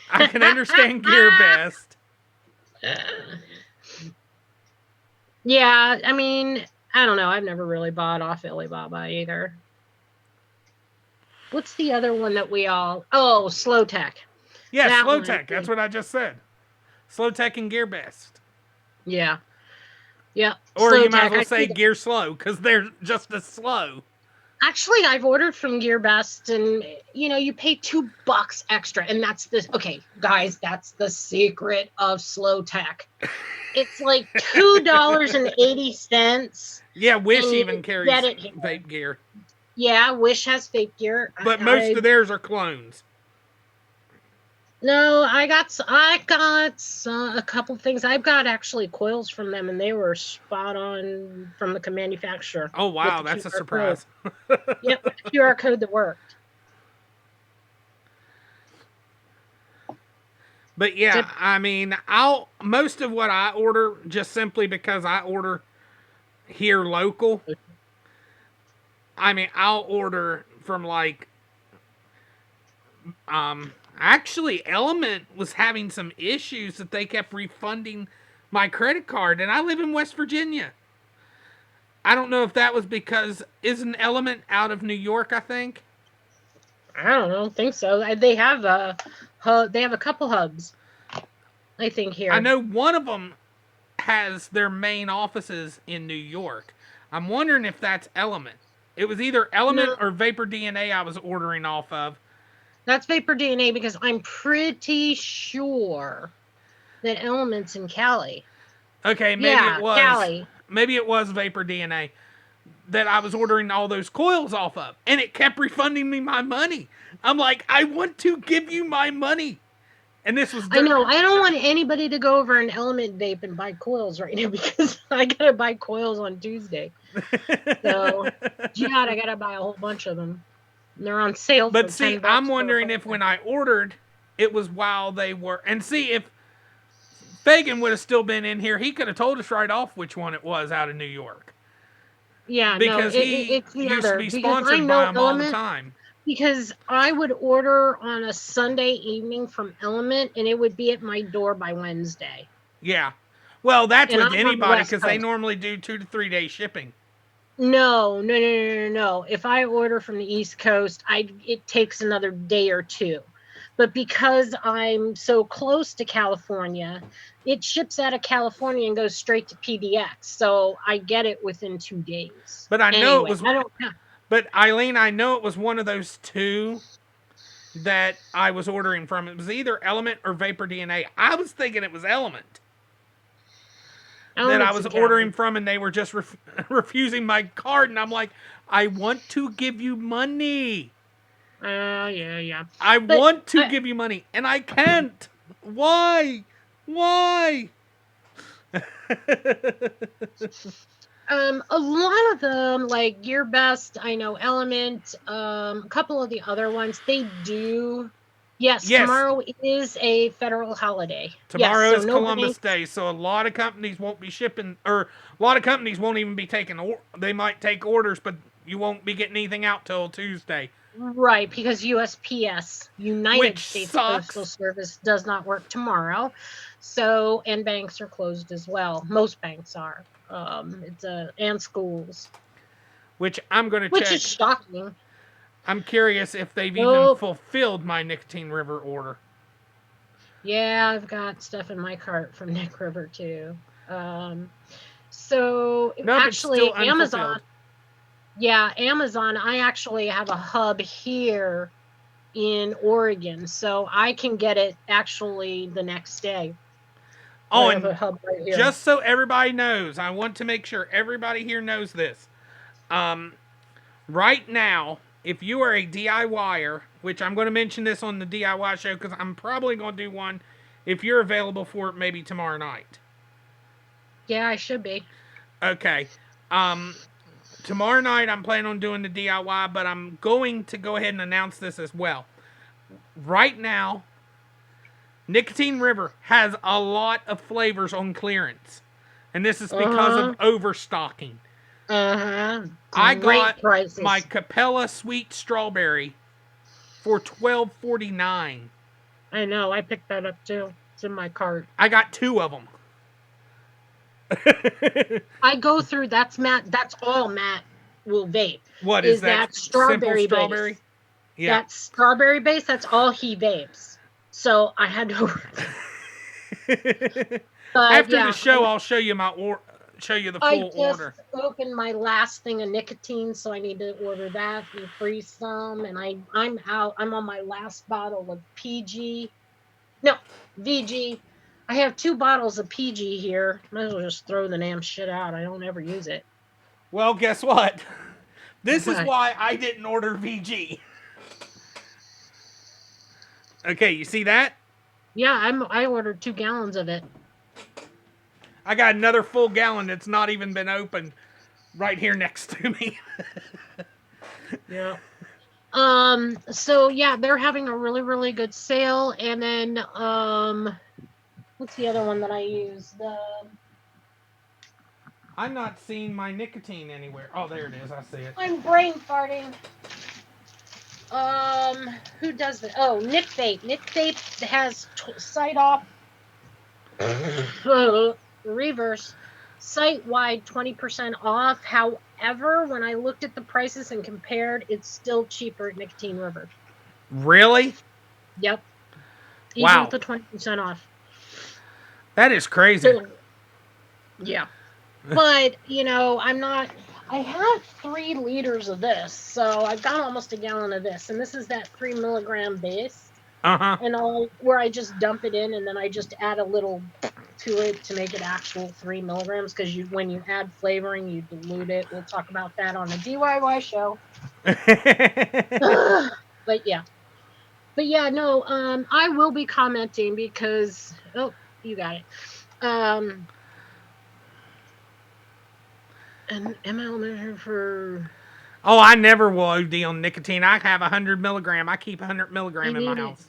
Speaker 1: I can understand GearBest.
Speaker 2: Yeah, I mean, I don't know. I've never really bought off Alibaba either. What's the other one that we all... Oh, Slow Tech.
Speaker 1: Yeah, Slow Tech. That's what I just said. Slow Tech and GearBest.
Speaker 2: Yeah. Yeah.
Speaker 1: Or Slow you might as well say Gear Slow, because they're just as slow.
Speaker 2: Actually, I've ordered from GearBest, and, you know, you pay $2 extra, and that's the... Okay, guys, that's the secret of Slow Tech. It's like $2.80.
Speaker 1: Yeah, Wish even carries vape gear.
Speaker 2: Yeah, Wish has vape gear.
Speaker 1: But most of theirs are clones.
Speaker 2: No, I got a couple things. I've got actually coils from them, and they were spot on from the manufacturer.
Speaker 1: Oh, wow, that's a surprise.
Speaker 2: Yep, with the QR code that worked.
Speaker 1: But yeah, I mean, most of what I order, just simply because I order here local. I mean, I'll order from like, actually Element was having some issues that they kept refunding my credit card, and I live in West Virginia. I don't know if that was because, isn't Element out of New York, I think?
Speaker 2: I don't know, think so. They have a couple hubs, I think, here.
Speaker 1: I know one of them has their main offices in New York. I'm wondering if that's Element. It was either Element or Vapor DNA I was ordering off of.
Speaker 2: That's Vapor DNA, because I'm pretty sure that Element's in Cali.
Speaker 1: Okay, maybe it was Cali. Maybe it was Vapor DNA that I was ordering all those coils off of, and it kept refunding me my money. I'm like, I want to give you my money. And this was...
Speaker 2: I know. I don't want anybody to go over an Element Vape and buy coils right now, because I got to buy coils on Tuesday. So, God, I got to buy a whole bunch of them. And they're on sale.
Speaker 1: But see, I'm wondering if when I ordered, it was while they were... And see, if Fagan would have still been in here, he could have told us right off which one it was out of New York.
Speaker 2: Yeah,
Speaker 1: because he used to be sponsored by them all the time.
Speaker 2: Because I would order on a Sunday evening from Element, and it would be at my door by Wednesday.
Speaker 1: Yeah. Well, that's with anybody, because they normally do 2 to 3 day shipping.
Speaker 2: No. If I order from the East Coast, it takes another day or two. But because I'm so close to California, it ships out of California and goes straight to PDX. So I get it within 2 days.
Speaker 1: But I know it
Speaker 2: Anyway,
Speaker 1: was.
Speaker 2: I don't know.
Speaker 1: But Eileen, I know it was one of those two that I was ordering from. It was either Element or Vapor DNA. I was thinking it was Element that I was ordering from, and they were just refusing my card. And I'm like, I want to give you money.
Speaker 2: Yeah.
Speaker 1: I want to give you money, and I can't. Why? Why?
Speaker 2: A lot of them, like Gear Best, I know Element, a couple of the other ones, they do. Yes, tomorrow is a federal holiday.
Speaker 1: Tomorrow
Speaker 2: is
Speaker 1: Columbus Day, so a lot of companies won't be shipping, or a lot of companies won't even be taking. They might take orders, but you won't be getting anything out till Tuesday.
Speaker 2: Right, because USPS, United States Postal Service, does not work tomorrow. So, and banks are closed as well. Most banks are. And schools.
Speaker 1: Which I'm going to check.
Speaker 2: Which is shocking.
Speaker 1: I'm curious if they've even fulfilled my Nicotine River order.
Speaker 2: Yeah, I've got stuff in my cart from Nick River too. So actually, Amazon. Yeah, Amazon. I actually have a hub here in Oregon, so I can get it actually the next day.
Speaker 1: Oh, and just so everybody knows, I want to make sure everybody here knows this. Right now, if you are a DIYer, which I'm going to mention this on the DIY show because I'm probably going to do one if you're available for it maybe tomorrow night.
Speaker 2: Yeah, I should be.
Speaker 1: Okay. Tomorrow night I'm planning on doing the DIY, but I'm going to go ahead and announce this as well. Right now, Nicotine River has a lot of flavors on clearance. And this is because of overstocking. I got my Capella Sweet Strawberry for $12.49.
Speaker 2: I know. I picked that up too. It's in my cart.
Speaker 1: I got 2 of them.
Speaker 2: I go through. That's all Matt will vape.
Speaker 1: What is that?
Speaker 2: Strawberry
Speaker 1: base?
Speaker 2: Yeah. That strawberry base. That's all he vapes. So I had to.
Speaker 1: After the show, I'll show you show you the full order.
Speaker 2: I just opened my last thing of nicotine, so I need to order that and freeze some. And I'm out. I'm on my last bottle of VG. I have 2 bottles of PG here. Might as well just throw the damn shit out. I don't ever use it.
Speaker 1: Well, guess what? This is why I didn't order VG. Okay, you see that?
Speaker 2: Yeah, I ordered 2 gallons of it.
Speaker 1: I got another full gallon that's not even been opened right here next to me.
Speaker 2: Yeah. So yeah, they're having a really, really good sale. And then what's the other one that I use?
Speaker 1: I'm not seeing my nicotine anywhere. Oh, there it is. I see it.
Speaker 2: I'm brain farting. Who does that? Oh, Nick Vape. Nick Vape has site off reverse site-wide 20% off. However, when I looked at the prices and compared, it's still cheaper at Nicotine River.
Speaker 1: Really?
Speaker 2: Yep. Even with the 20% off.
Speaker 1: That is crazy.
Speaker 2: So, yeah. But, I have 3 liters of this, so I've got almost a gallon of this, and this is that 3 milligram base. And where I just dump it in, and then I just add a little to it to make it actual 3 milligrams, because when you add flavoring, you dilute it. We'll talk about that on the DIY show. But yeah, no, I will be commenting because, you got it. And ML measure for...
Speaker 1: Oh, I never will OD on nicotine. I have 100 milligram. I keep 100 milligram in my house.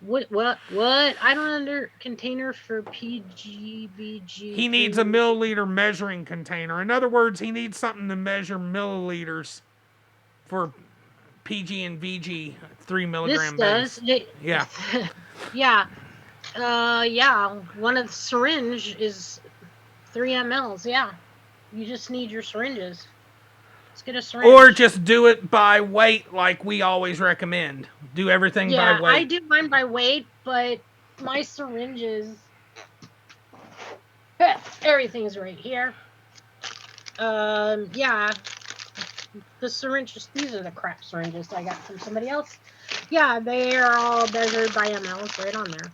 Speaker 2: What? I don't container for PGVG.
Speaker 1: He needs a milliliter measuring container. In other words, he needs something to measure milliliters for PG and VG 3 milligram base. Yeah.
Speaker 2: Yeah. One of the syringe is 3 mLs. Yeah. You just need your syringes. Let's get a syringe.
Speaker 1: Or just do it by weight like we always recommend. Do everything by weight.
Speaker 2: I do mine by weight, but my syringes, everything's right here. Yeah, the syringes, these are the crap syringes I got from somebody else. Yeah, they are all measured by ml. It's right on there.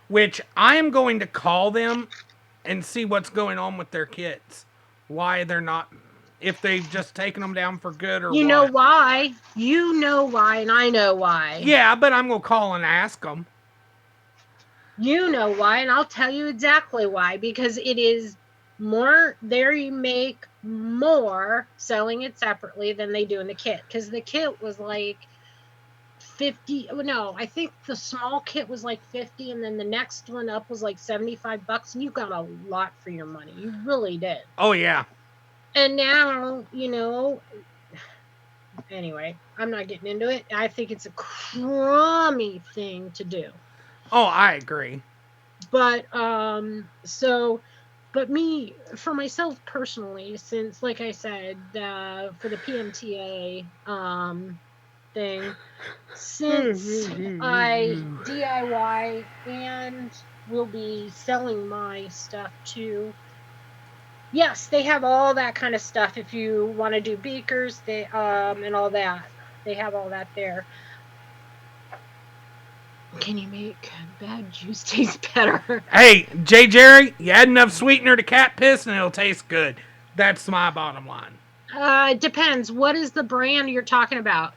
Speaker 1: Which I am going to call them and see what's going on with their kits. Why they're not, if they've just taken them down for good or what.
Speaker 2: You know why, and I know why.
Speaker 1: Yeah, but I'm going to call and ask them.
Speaker 2: You know why, and I'll tell you exactly why. Because it is more, they make more selling it separately than they do in the kit. Because the kit was like 50, no, I think the small kit was like 50, and then the next one up was like $75, and you got a lot for your money. You really did.
Speaker 1: Oh, yeah.
Speaker 2: And now, anyway, I'm not getting into it. I think it's a crummy thing to do.
Speaker 1: Oh, I agree.
Speaker 2: But, but for myself personally, since, like I said, for the PMTA, thing, since I DIY and will be selling my stuff too, yes, they have all that kind of stuff. If you want to do beakers, they and all that, they have all that there. Can you make bad juice taste better?
Speaker 1: Hey, J. Jerry, you add enough sweetener to cat piss and it'll taste good. That's my bottom line.
Speaker 2: It depends. What is the brand you're talking about?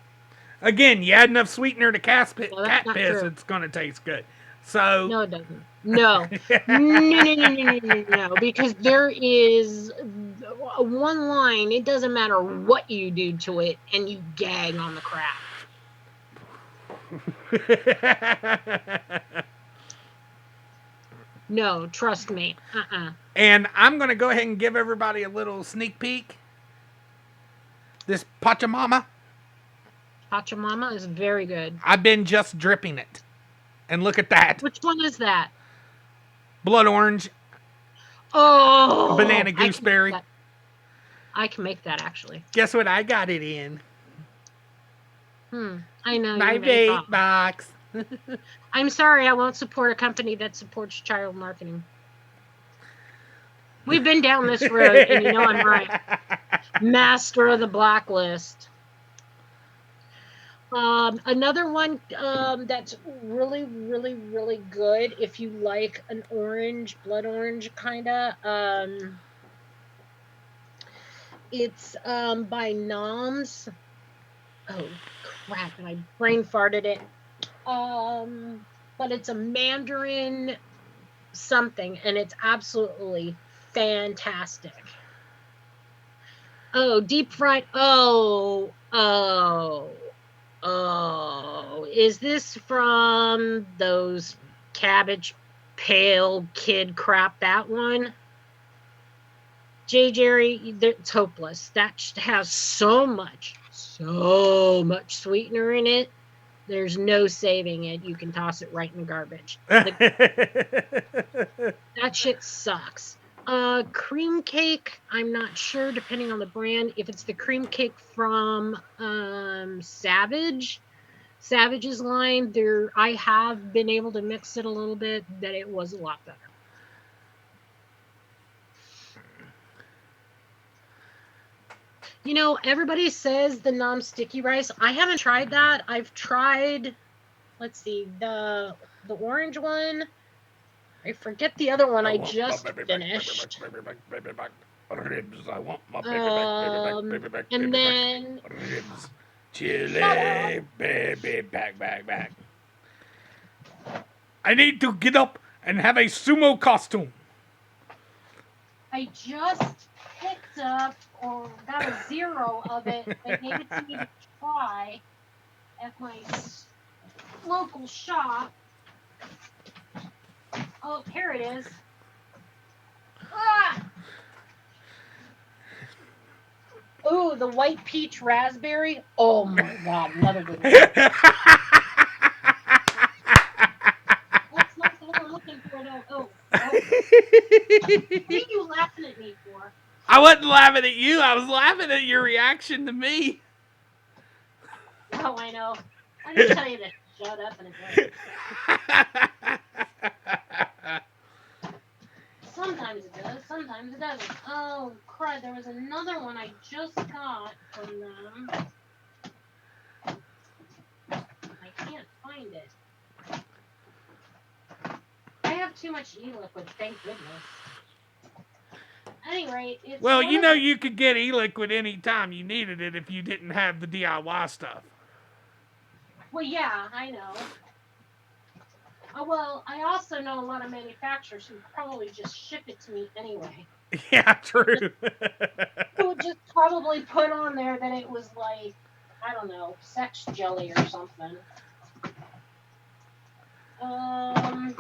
Speaker 1: Again, you add enough sweetener to cat piss,
Speaker 2: true.
Speaker 1: it's going to taste good. So
Speaker 2: no, it doesn't. No. No, because there is one line. It doesn't matter what you do to it, and you gag on the crap. No, trust me.
Speaker 1: And I'm going to go ahead and give everybody a little sneak peek. This Pachamama
Speaker 2: is very good.
Speaker 1: I've been just dripping it. And look at that.
Speaker 2: Which one is that?
Speaker 1: Blood orange.
Speaker 2: Oh!
Speaker 1: Banana gooseberry.
Speaker 2: I can make that, actually.
Speaker 1: Guess what I got it in?
Speaker 2: I know.
Speaker 1: My vape box.
Speaker 2: I'm sorry, I won't support a company that supports child marketing. We've been down this road, and you know I'm right. Master of the blacklist. Another one that's really, really, really good if you like an orange, blood orange kind of. It's by Noms. Oh crap! And I brain farted it. But it's a Mandarin something, and it's absolutely fantastic. Oh, deep fried. Oh. Is this from those Cabbage Pale Kid crap? That one? J. Jerry, it's hopeless. That has so much sweetener in it. There's no saving it. You can toss it right in the garbage. That shit sucks. Cream cake, I'm not sure, depending on the brand. If it's the cream cake from Savage's line, I have been able to mix it a little bit, that it was a lot better. You know, everybody says the non-sticky rice. I haven't tried that. I've tried, let's see, the orange one. I forget the other one I just finished.
Speaker 1: Ribs. I want my
Speaker 2: and then
Speaker 1: ribs. Chili, baby, back. I need to get up and have a sumo costume.
Speaker 2: I just picked up, or got a 0 of it. They gave it to me to try at my local shop. Oh, here it is. Ah! Ooh, the white peach raspberry. Oh my god, another good one. That's not the one I'm looking for, though. Oh. What are you laughing at me for?
Speaker 3: I wasn't laughing at you. I was laughing at your reaction to me.
Speaker 2: Oh, I know. I didn't tell you to shut up and it does. Sometimes it does, sometimes it doesn't. Oh, crud, there was another one I just got from them. I can't find it. I have too much e-liquid, thank goodness. At any rate, it's
Speaker 3: Well, you know you could get e-liquid anytime you needed it if you didn't have the DIY stuff.
Speaker 2: Well, yeah, I know. Oh, well, I also know a lot of manufacturers who probably just ship it to me anyway.
Speaker 3: Yeah, true.
Speaker 2: Who would just probably put on there that it was like, I don't know, sex jelly or something. I'm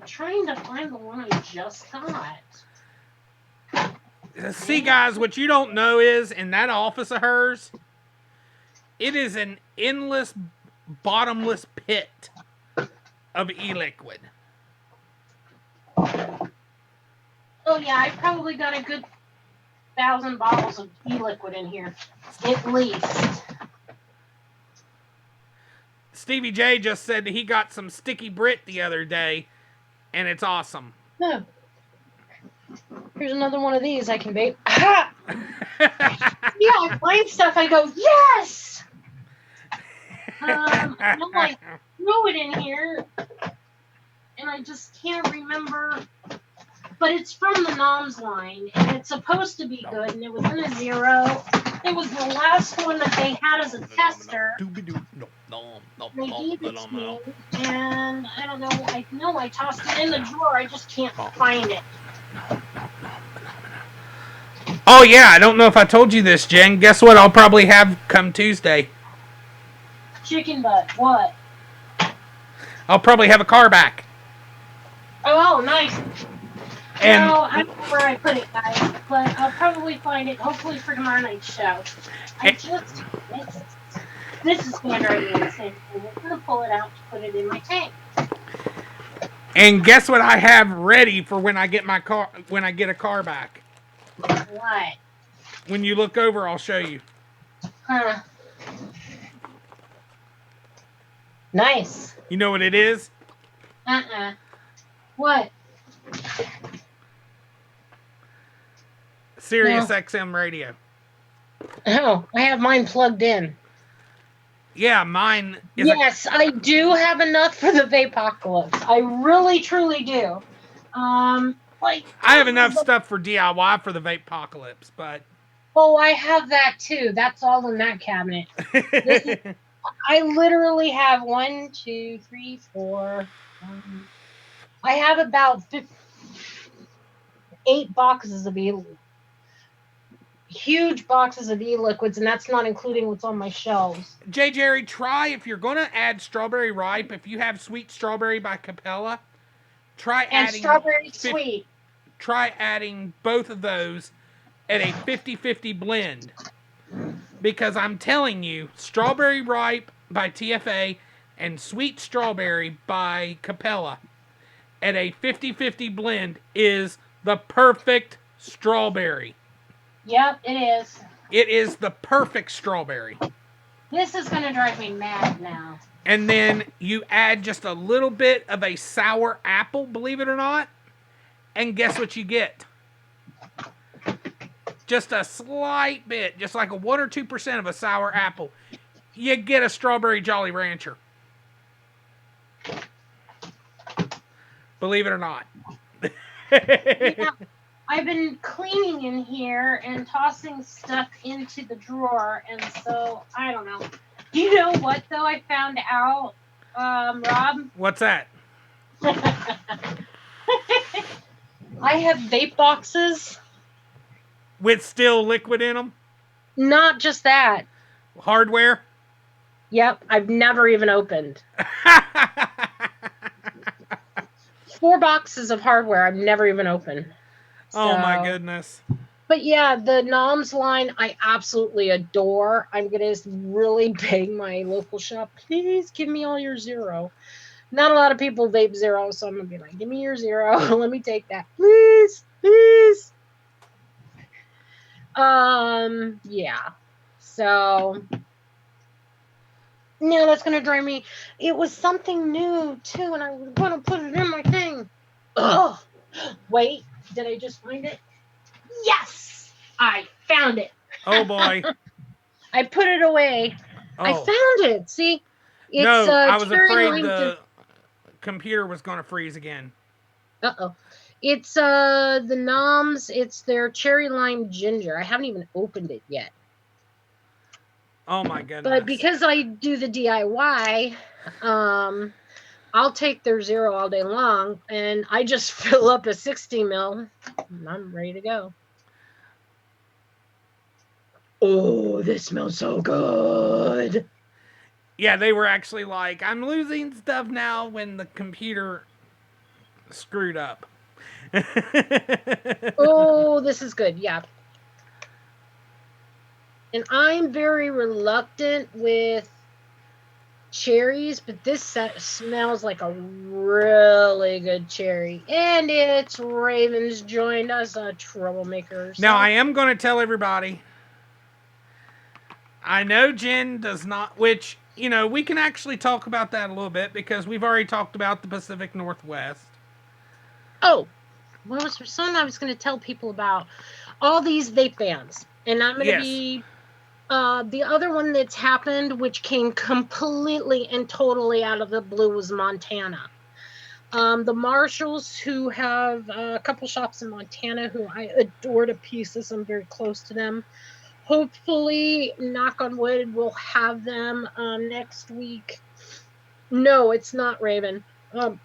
Speaker 2: trying to find the one I just got.
Speaker 3: See, guys, what you don't know is, in that office of hers, it is an endless, bottomless pit of e-liquid.
Speaker 2: Oh, yeah, I probably got a good 1,000 bottles of e-liquid in here, at least.
Speaker 3: Stevie J just said that he got some Sticky Brit the other day, and it's awesome.
Speaker 2: No. Here's another one of these I can vape. Yeah, I find stuff, I go, yes! I know I threw it in here, and I just can't remember. But it's from the Noms line, and it's supposed to be good, and it was in a 0. It was the last one that they had as a tester. They gave it to me, and I don't know. I know I tossed it in the drawer. I just can't find it.
Speaker 3: Oh, yeah, I don't know if I told you this, Jen. Guess what I'll probably have come Tuesday?
Speaker 2: Chicken butt. What?
Speaker 3: I'll probably have a car back.
Speaker 2: Oh, nice.
Speaker 3: And
Speaker 2: no, I don't know where I put it, guys, but I'll probably find it, hopefully for tomorrow night's show. This is going to drive me insane. I'm going to pull it out to put it in my tank.
Speaker 3: And guess what I have ready for when I get my car, when I get a car back?
Speaker 2: What?
Speaker 3: When you look over, I'll show you.
Speaker 2: Huh. Nice.
Speaker 3: You know what it is?
Speaker 2: What?
Speaker 3: Sirius XM radio.
Speaker 2: Oh, I have mine plugged in.
Speaker 3: Yeah, mine is.
Speaker 2: Yes, I do have enough for the Vapocalypse. I really, truly do. I
Speaker 3: have enough stuff for DIY for the Vapocalypse, but.
Speaker 2: Oh, I have that too. That's all in that cabinet. I literally have 1, 2, 3, 4. I have about 8 boxes of huge boxes of e-liquids, and that's not including what's on my shelves.
Speaker 3: J. Jerry, try, if you're going to add strawberry ripe, if you have sweet strawberry by Capella, try adding
Speaker 2: strawberry sweet.
Speaker 3: Try adding both of those at a 50-50 blend. Because I'm telling you, strawberry ripe by TFA and sweet strawberry by Capella at a 50-50 blend is the perfect strawberry.
Speaker 2: Yep, it is.
Speaker 3: It is the perfect strawberry.
Speaker 2: This is going to drive me mad now.
Speaker 3: And then you add just a little bit of a sour apple, believe it or not. And guess what you get? Just a slight bit, just like a 1 or 2% of a sour apple. You get a strawberry Jolly Rancher. Believe it or not.
Speaker 2: Yeah, I've been cleaning in here and tossing stuff into the drawer, and so, I don't know. You know what, though, I found out, Rob?
Speaker 3: What's that?
Speaker 2: I have vape boxes.
Speaker 3: With still liquid in them?
Speaker 2: Not just that.
Speaker 3: Hardware?
Speaker 2: Yep, I've never even opened. 4 boxes of hardware I've never even opened.
Speaker 3: Oh my goodness.
Speaker 2: But yeah, the Noms line I absolutely adore. I'm going to really beg my local shop, please give me all your 0. Not a lot of people vape 0, so I'm going to be like, give me your 0. Let me take that. Please, please. Yeah. So now that's gonna drive me. It was something new too, and I was gonna put it in my thing. Oh, wait, did I just find it? Yes, I found it.
Speaker 3: Oh boy.
Speaker 2: I put it away. I
Speaker 3: Oh.
Speaker 2: found it. See, it's
Speaker 3: No, I was
Speaker 2: cherry
Speaker 3: afraid
Speaker 2: lime.
Speaker 3: the computer was going to freeze again.
Speaker 2: Uh-oh. It's the Noms. It's their cherry lime ginger. I haven't even opened it yet.
Speaker 3: Oh my
Speaker 2: But
Speaker 3: goodness.
Speaker 2: because I do the DIY, I'll take their zero all day long, and I just fill up a 60 mil, and I'm ready to go. Oh, this smells so good.
Speaker 3: Yeah, they were actually like, I'm losing stuff now when the computer screwed up.
Speaker 2: Oh, this is good. Yeah. And I'm very reluctant with cherries, but this smells like a really good cherry. And it's Raven's joined us, a troublemaker. So.
Speaker 3: Now, I am going to tell everybody, I know Jenn does not, which, you know, we can actually talk about that a little bit because we've already talked about the Pacific Northwest.
Speaker 2: Oh, what was something I was going to tell people about? All these vape bans. And I'm going to be the other one that's happened, which came completely and totally out of the blue, was Montana. The Marshalls, who have a couple shops in Montana, who I adore to pieces. I'm very close to them. Hopefully, knock on wood, we'll have them next week. No, it's not Raven. On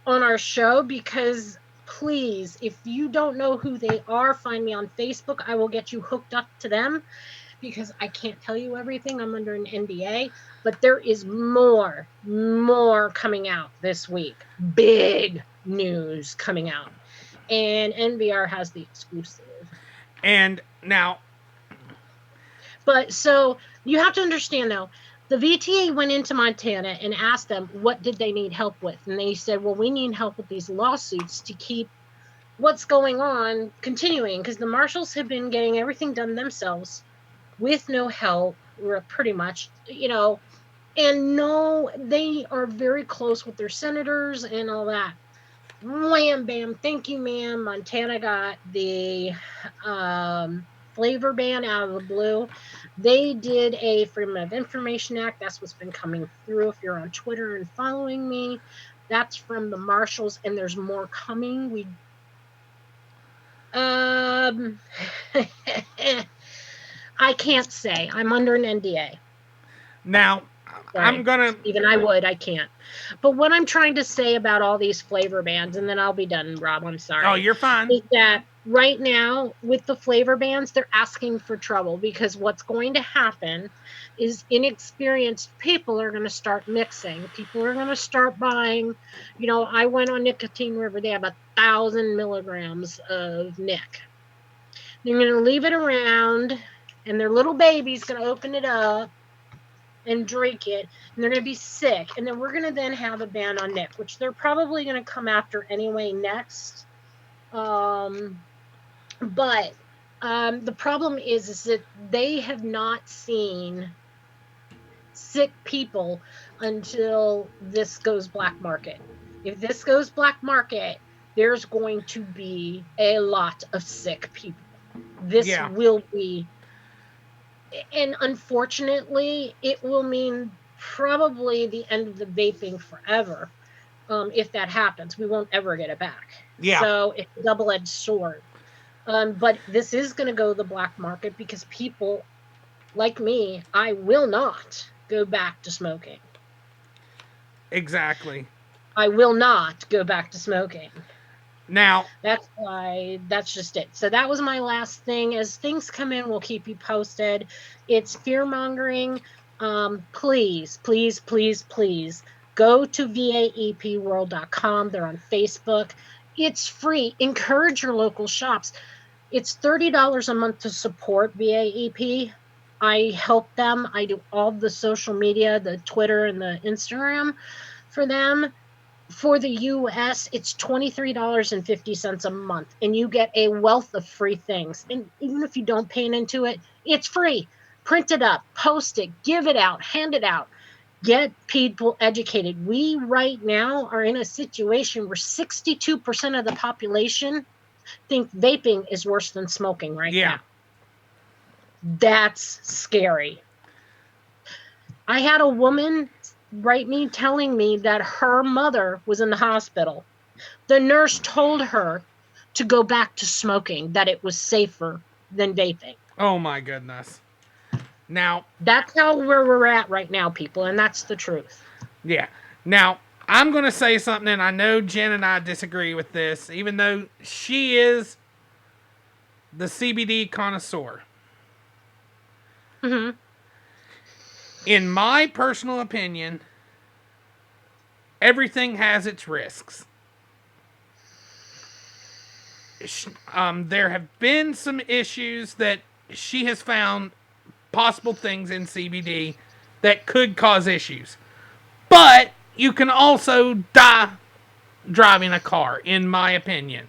Speaker 2: our show, because please, if you don't know who they are, find me on Facebook. I will get you hooked up to them, because I can't tell you everything. I'm under an NDA, but there is more coming out this week. Big news coming out. And NVR has the exclusive.
Speaker 3: And now.
Speaker 2: But so you have to understand, though, the VTA went into Montana and asked them what did they need help with. And they said, well, we need help with these lawsuits to keep what's going on continuing, because the Marshals have been getting everything done themselves with no help, pretty much, you know, and no, they are very close with their senators and all that. Wham, bam, thank you, ma'am. Montana got the flavor ban out of the blue. They did a Freedom of Information Act. That's what's been coming through. If you're on Twitter and following me, that's from the Marshals, and there's more coming. I can't say. I'm under an NDA.
Speaker 3: Now,
Speaker 2: Sorry.
Speaker 3: I'm gonna.
Speaker 2: Even I can't. But what I'm trying to say about all these flavor bans, and then I'll be done, Rob, I'm sorry.
Speaker 3: Oh, you're fine.
Speaker 2: Is that right now, with the flavor bans, they're asking for trouble, because what's going to happen is inexperienced people are going to start mixing. People are going to start buying. You know, I went on Nicotine River. They have 1,000 milligrams of nic. They're going to leave it around, and their little baby's going to open it up and drink it, and they're going to be sick. And then we're going to then have a ban on nic, which they're probably going to come after anyway next. But the problem is that they have not seen sick people until this goes black market. If this goes black market, there's going to be a lot of sick people. This will be, and unfortunately, it will mean probably the end of the vaping forever. If that happens, we won't ever get it back.
Speaker 3: Yeah.
Speaker 2: So it's a double-edged sword. But this is going to go the black market, because people like me, I will not go back to smoking.
Speaker 3: Exactly.
Speaker 2: I will not go back to smoking.
Speaker 3: Now,
Speaker 2: that's just it. So that was my last thing. As things come in, we'll keep you posted. It's fear-mongering. Please, please, please, please go to vaepworld.com. They're on Facebook. It's free. Encourage your local shops. It's $30 a month to support VAEP. I help them. I do all the social media, the Twitter and the Instagram for them. For the US, it's $23.50 a month, and you get a wealth of free things. And even if you don't pay into it, it's free. Print it up, post it, give it out, hand it out. Get people educated. We right now are in a situation where 62% of the population think vaping is worse than smoking right
Speaker 3: Yeah.
Speaker 2: now. That's scary. I had a woman write me telling me that her mother was in the hospital. The nurse told her to go back to smoking, that it was safer than vaping.
Speaker 3: Oh my goodness. Now,
Speaker 2: That's how where we're at right now, people, and that's the truth.
Speaker 3: yeah. Now, I'm going to say something, and I know Jen and I disagree with this, even though she is the CBD connoisseur.
Speaker 2: Mm-hmm.
Speaker 3: In my personal opinion, everything has its risks. There have been some issues that she has found possible things in CBD that could cause issues. But you can also die driving a car, in my opinion.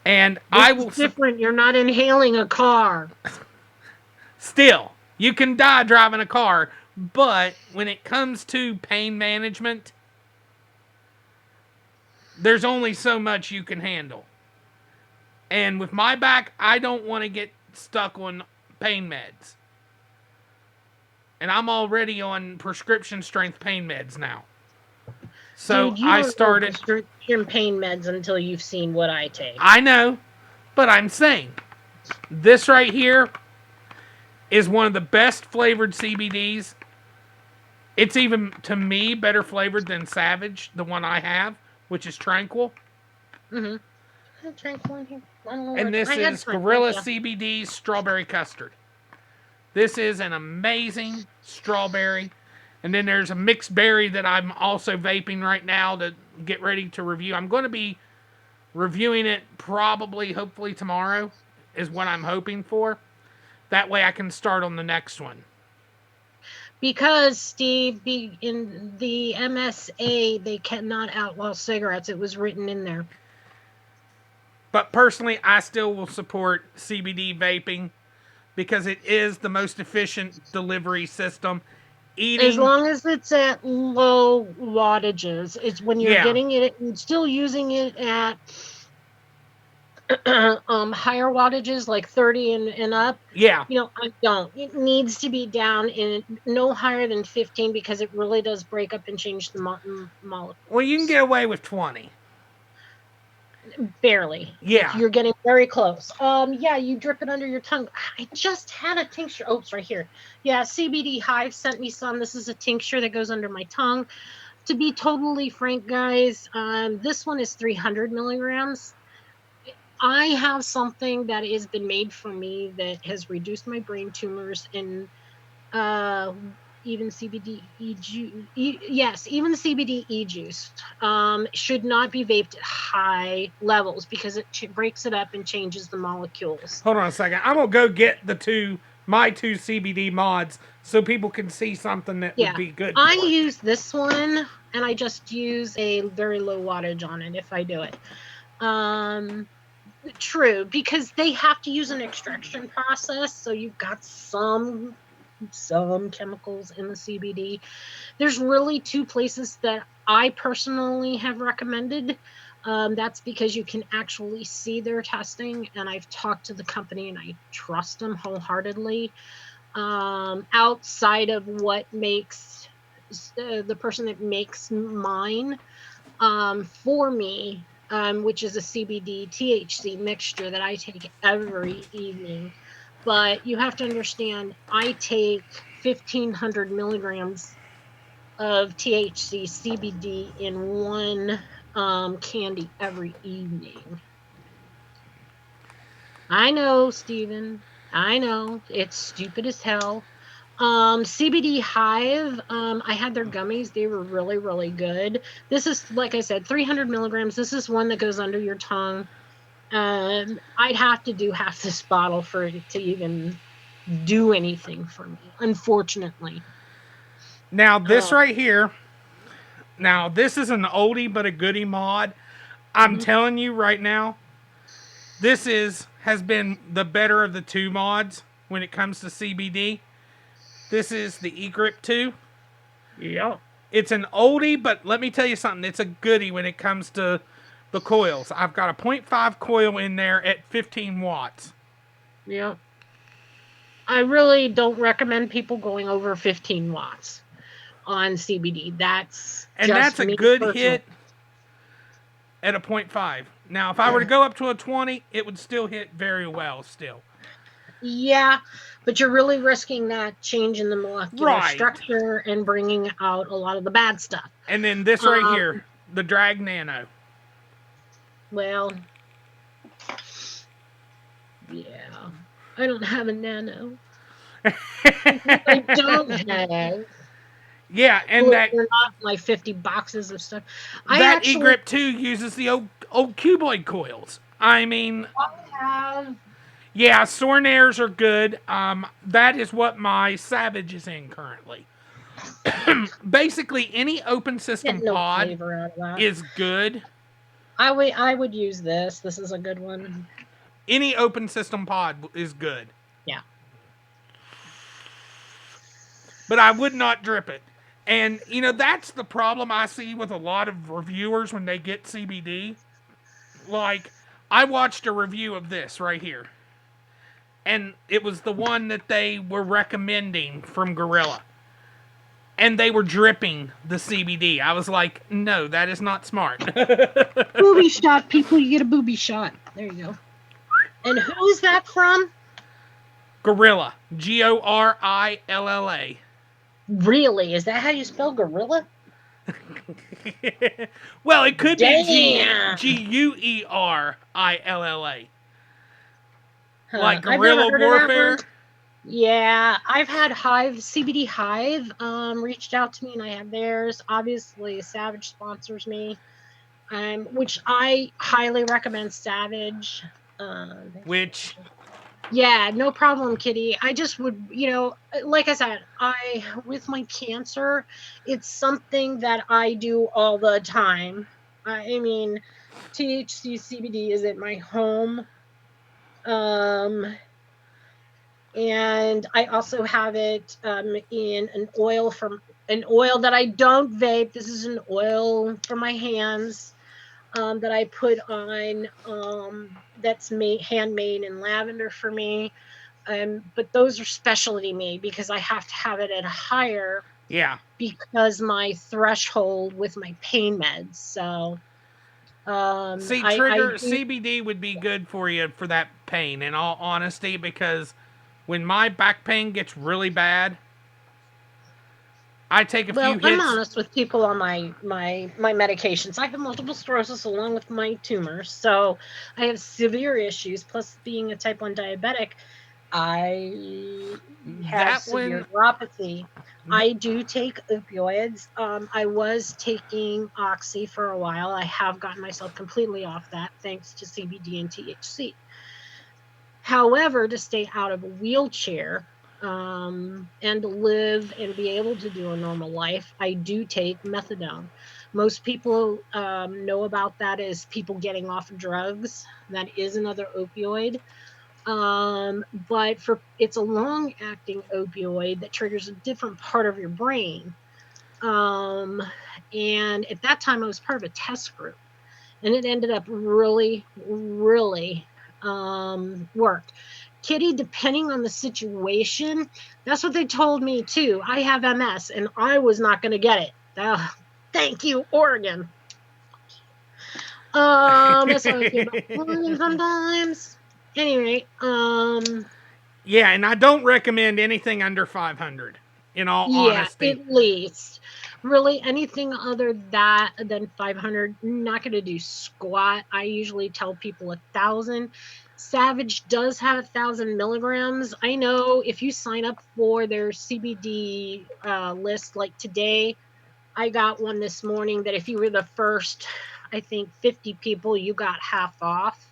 Speaker 3: And I will...
Speaker 2: It's different. You're not inhaling a car.
Speaker 3: Still, you can die driving a car, but when it comes to pain management, there's only so much you can handle. And with my back, I don't want to get stuck on pain meds. And I'm already on prescription strength pain meds now. So
Speaker 2: Dude,
Speaker 3: I started...
Speaker 2: prescription pain meds until you've seen what I take.
Speaker 3: I know, but I'm saying, this right here is one of the best flavored CBDs. It's even, to me, better flavored than Savage, the one I have, which is Tranquil.
Speaker 2: Mm-hmm. Tranquil in here.
Speaker 3: And this is Gorilla CBD Strawberry Custard. This is an amazing strawberry. And then there's a mixed berry that I'm also vaping right now to get ready to review. I'm going to be reviewing it probably, hopefully tomorrow, is what I'm hoping for. That way I can start on the next one.
Speaker 2: Because, Steve, in the MSA, they cannot outlaw cigarettes. It was written in there.
Speaker 3: But personally, I still will support CBD vaping because it is the most efficient delivery system.
Speaker 2: As long as it's at low wattages. It's when you're getting it, you're still using it at higher wattages, like 30 and up.
Speaker 3: Yeah.
Speaker 2: I don't. It needs to be down in no higher than 15 because it really does break up and change the molecules.
Speaker 3: Well, you can get away with 20.
Speaker 2: Barely.
Speaker 3: Yeah.
Speaker 2: You're getting very close. Yeah, you drip it under your tongue. I just had a tincture. Oh, it's right here. Yeah, CBD Hive sent me some. This is a tincture that goes under my tongue. To be totally frank, guys, this one is 300 milligrams. I have something that has been made for me that has reduced my brain tumors and even CBD even CBD e-juice should not be vaped at high levels because it breaks it up and changes the molecules.
Speaker 3: Hold on a second. I'm going to go get my two CBD mods so people can see something that would be good.
Speaker 2: I use this one and I just use a very low wattage on it if I do it. True, because they have to use an extraction process, so you've got some chemicals in the CBD. There's really two places that I personally have recommended. That's because you can actually see their testing, and I've talked to the company and I trust them wholeheartedly. Outside of what makes the person that makes mine for me, which is a CBD THC mixture that I take every evening. But you have to understand, I take 1,500 milligrams of THC CBD in one candy every evening. I know, Steven. I know. It's stupid as hell. CBD Hive, I had their gummies. They were really, really good. This is, like I said, 300 milligrams. This is one that goes under your tongue. I'd have to do half this bottle for it to even do anything for me, unfortunately.
Speaker 3: Now, this right here, Now, this is an oldie but a goodie mod. I'm telling you right now, this has been the better of the two mods when it comes to CBD. This is the eGrip 2.
Speaker 2: Yeah.
Speaker 3: It's an oldie, but let me tell you something. It's a goodie when it comes to the coils. I've got a 0.5 coil in there at 15 watts.
Speaker 2: Yeah. I really don't recommend people going over 15 watts on CBD. That's
Speaker 3: a good hit at a 0.5. Now, if I were to go up to a 20, it would still hit very well still.
Speaker 2: Yeah, but you're really risking that change in the molecular
Speaker 3: Right.
Speaker 2: structure and bringing out a lot of the bad stuff.
Speaker 3: And then this right here, the Drag Nano.
Speaker 2: Well, yeah. I don't have a Nano. I don't have.
Speaker 3: Yeah, and
Speaker 2: Believe it or not, like 50 boxes of stuff.
Speaker 3: That eGrip 2 uses the old cuboid coils. I mean,
Speaker 2: I have.
Speaker 3: Yeah, Sornairs are good. That is what my Savage is in currently. Basically, any open system pod is good.
Speaker 2: I would use this. This is a good one.
Speaker 3: Any open system pod is good.
Speaker 2: Yeah.
Speaker 3: But I would not drip it. And, that's the problem I see with a lot of reviewers when they get CBD. Like, I watched a review of this right here. And it was the one that they were recommending from Gorilla. And they were dripping the CBD. I was like, no, that is not smart.
Speaker 2: Booby shot, people, you get a booby shot. There you go. And who's that from?
Speaker 3: Gorilla. Gorilla.
Speaker 2: Really? Is that how you spell gorilla?
Speaker 3: Well, it could be Guerilla. Like guerrilla warfare.
Speaker 2: Yeah, I've had CBD Hive reached out to me, and I have theirs. Obviously, Savage sponsors me, which I highly recommend Savage. Yeah, no problem, Kitty. I just would, like I said, with my cancer, it's something that I do all the time. I mean, THC CBD is at my home. And I also have it in an oil that I don't vape. This is an oil for my hands that I put on that's handmade in lavender for me. But those are specialty made because I have to have it at a higher.
Speaker 3: Yeah.
Speaker 2: Because my threshold with my pain meds. So.
Speaker 3: CBD would be good for you for that pain, in all honesty, because when my back pain gets really bad, I take a few hits.
Speaker 2: I'm honest with people on my medications. I have multiple sclerosis along with my tumors, so I have severe issues. Plus, being a type 1 diabetic, I have severe neuropathy. I do take opioids. I was taking Oxy for a while. I have gotten myself completely off that thanks to CBD and THC. However, to stay out of a wheelchair and live and be able to do a normal life, I do take methadone. Most people know about that as people getting off drugs. That is another opioid. But it's a long-acting opioid that triggers a different part of your brain. And at that time, I was part of a test group, and it ended up really, really worked. Kitty, depending on the situation, that's what they told me too. I have MS, and I was not going to get it. Thank you, Oregon. That's how I feel about Oregon sometimes. Anyway,
Speaker 3: yeah, and I don't recommend anything under 500, in all honesty.
Speaker 2: Yeah, at least. Really, anything other than 500, not going to do squat. I usually tell people 1,000. Savage does have 1,000 milligrams. I know if you sign up for their CBD list, like today, I got one this morning that if you were the first, I think 50 people, you got half off.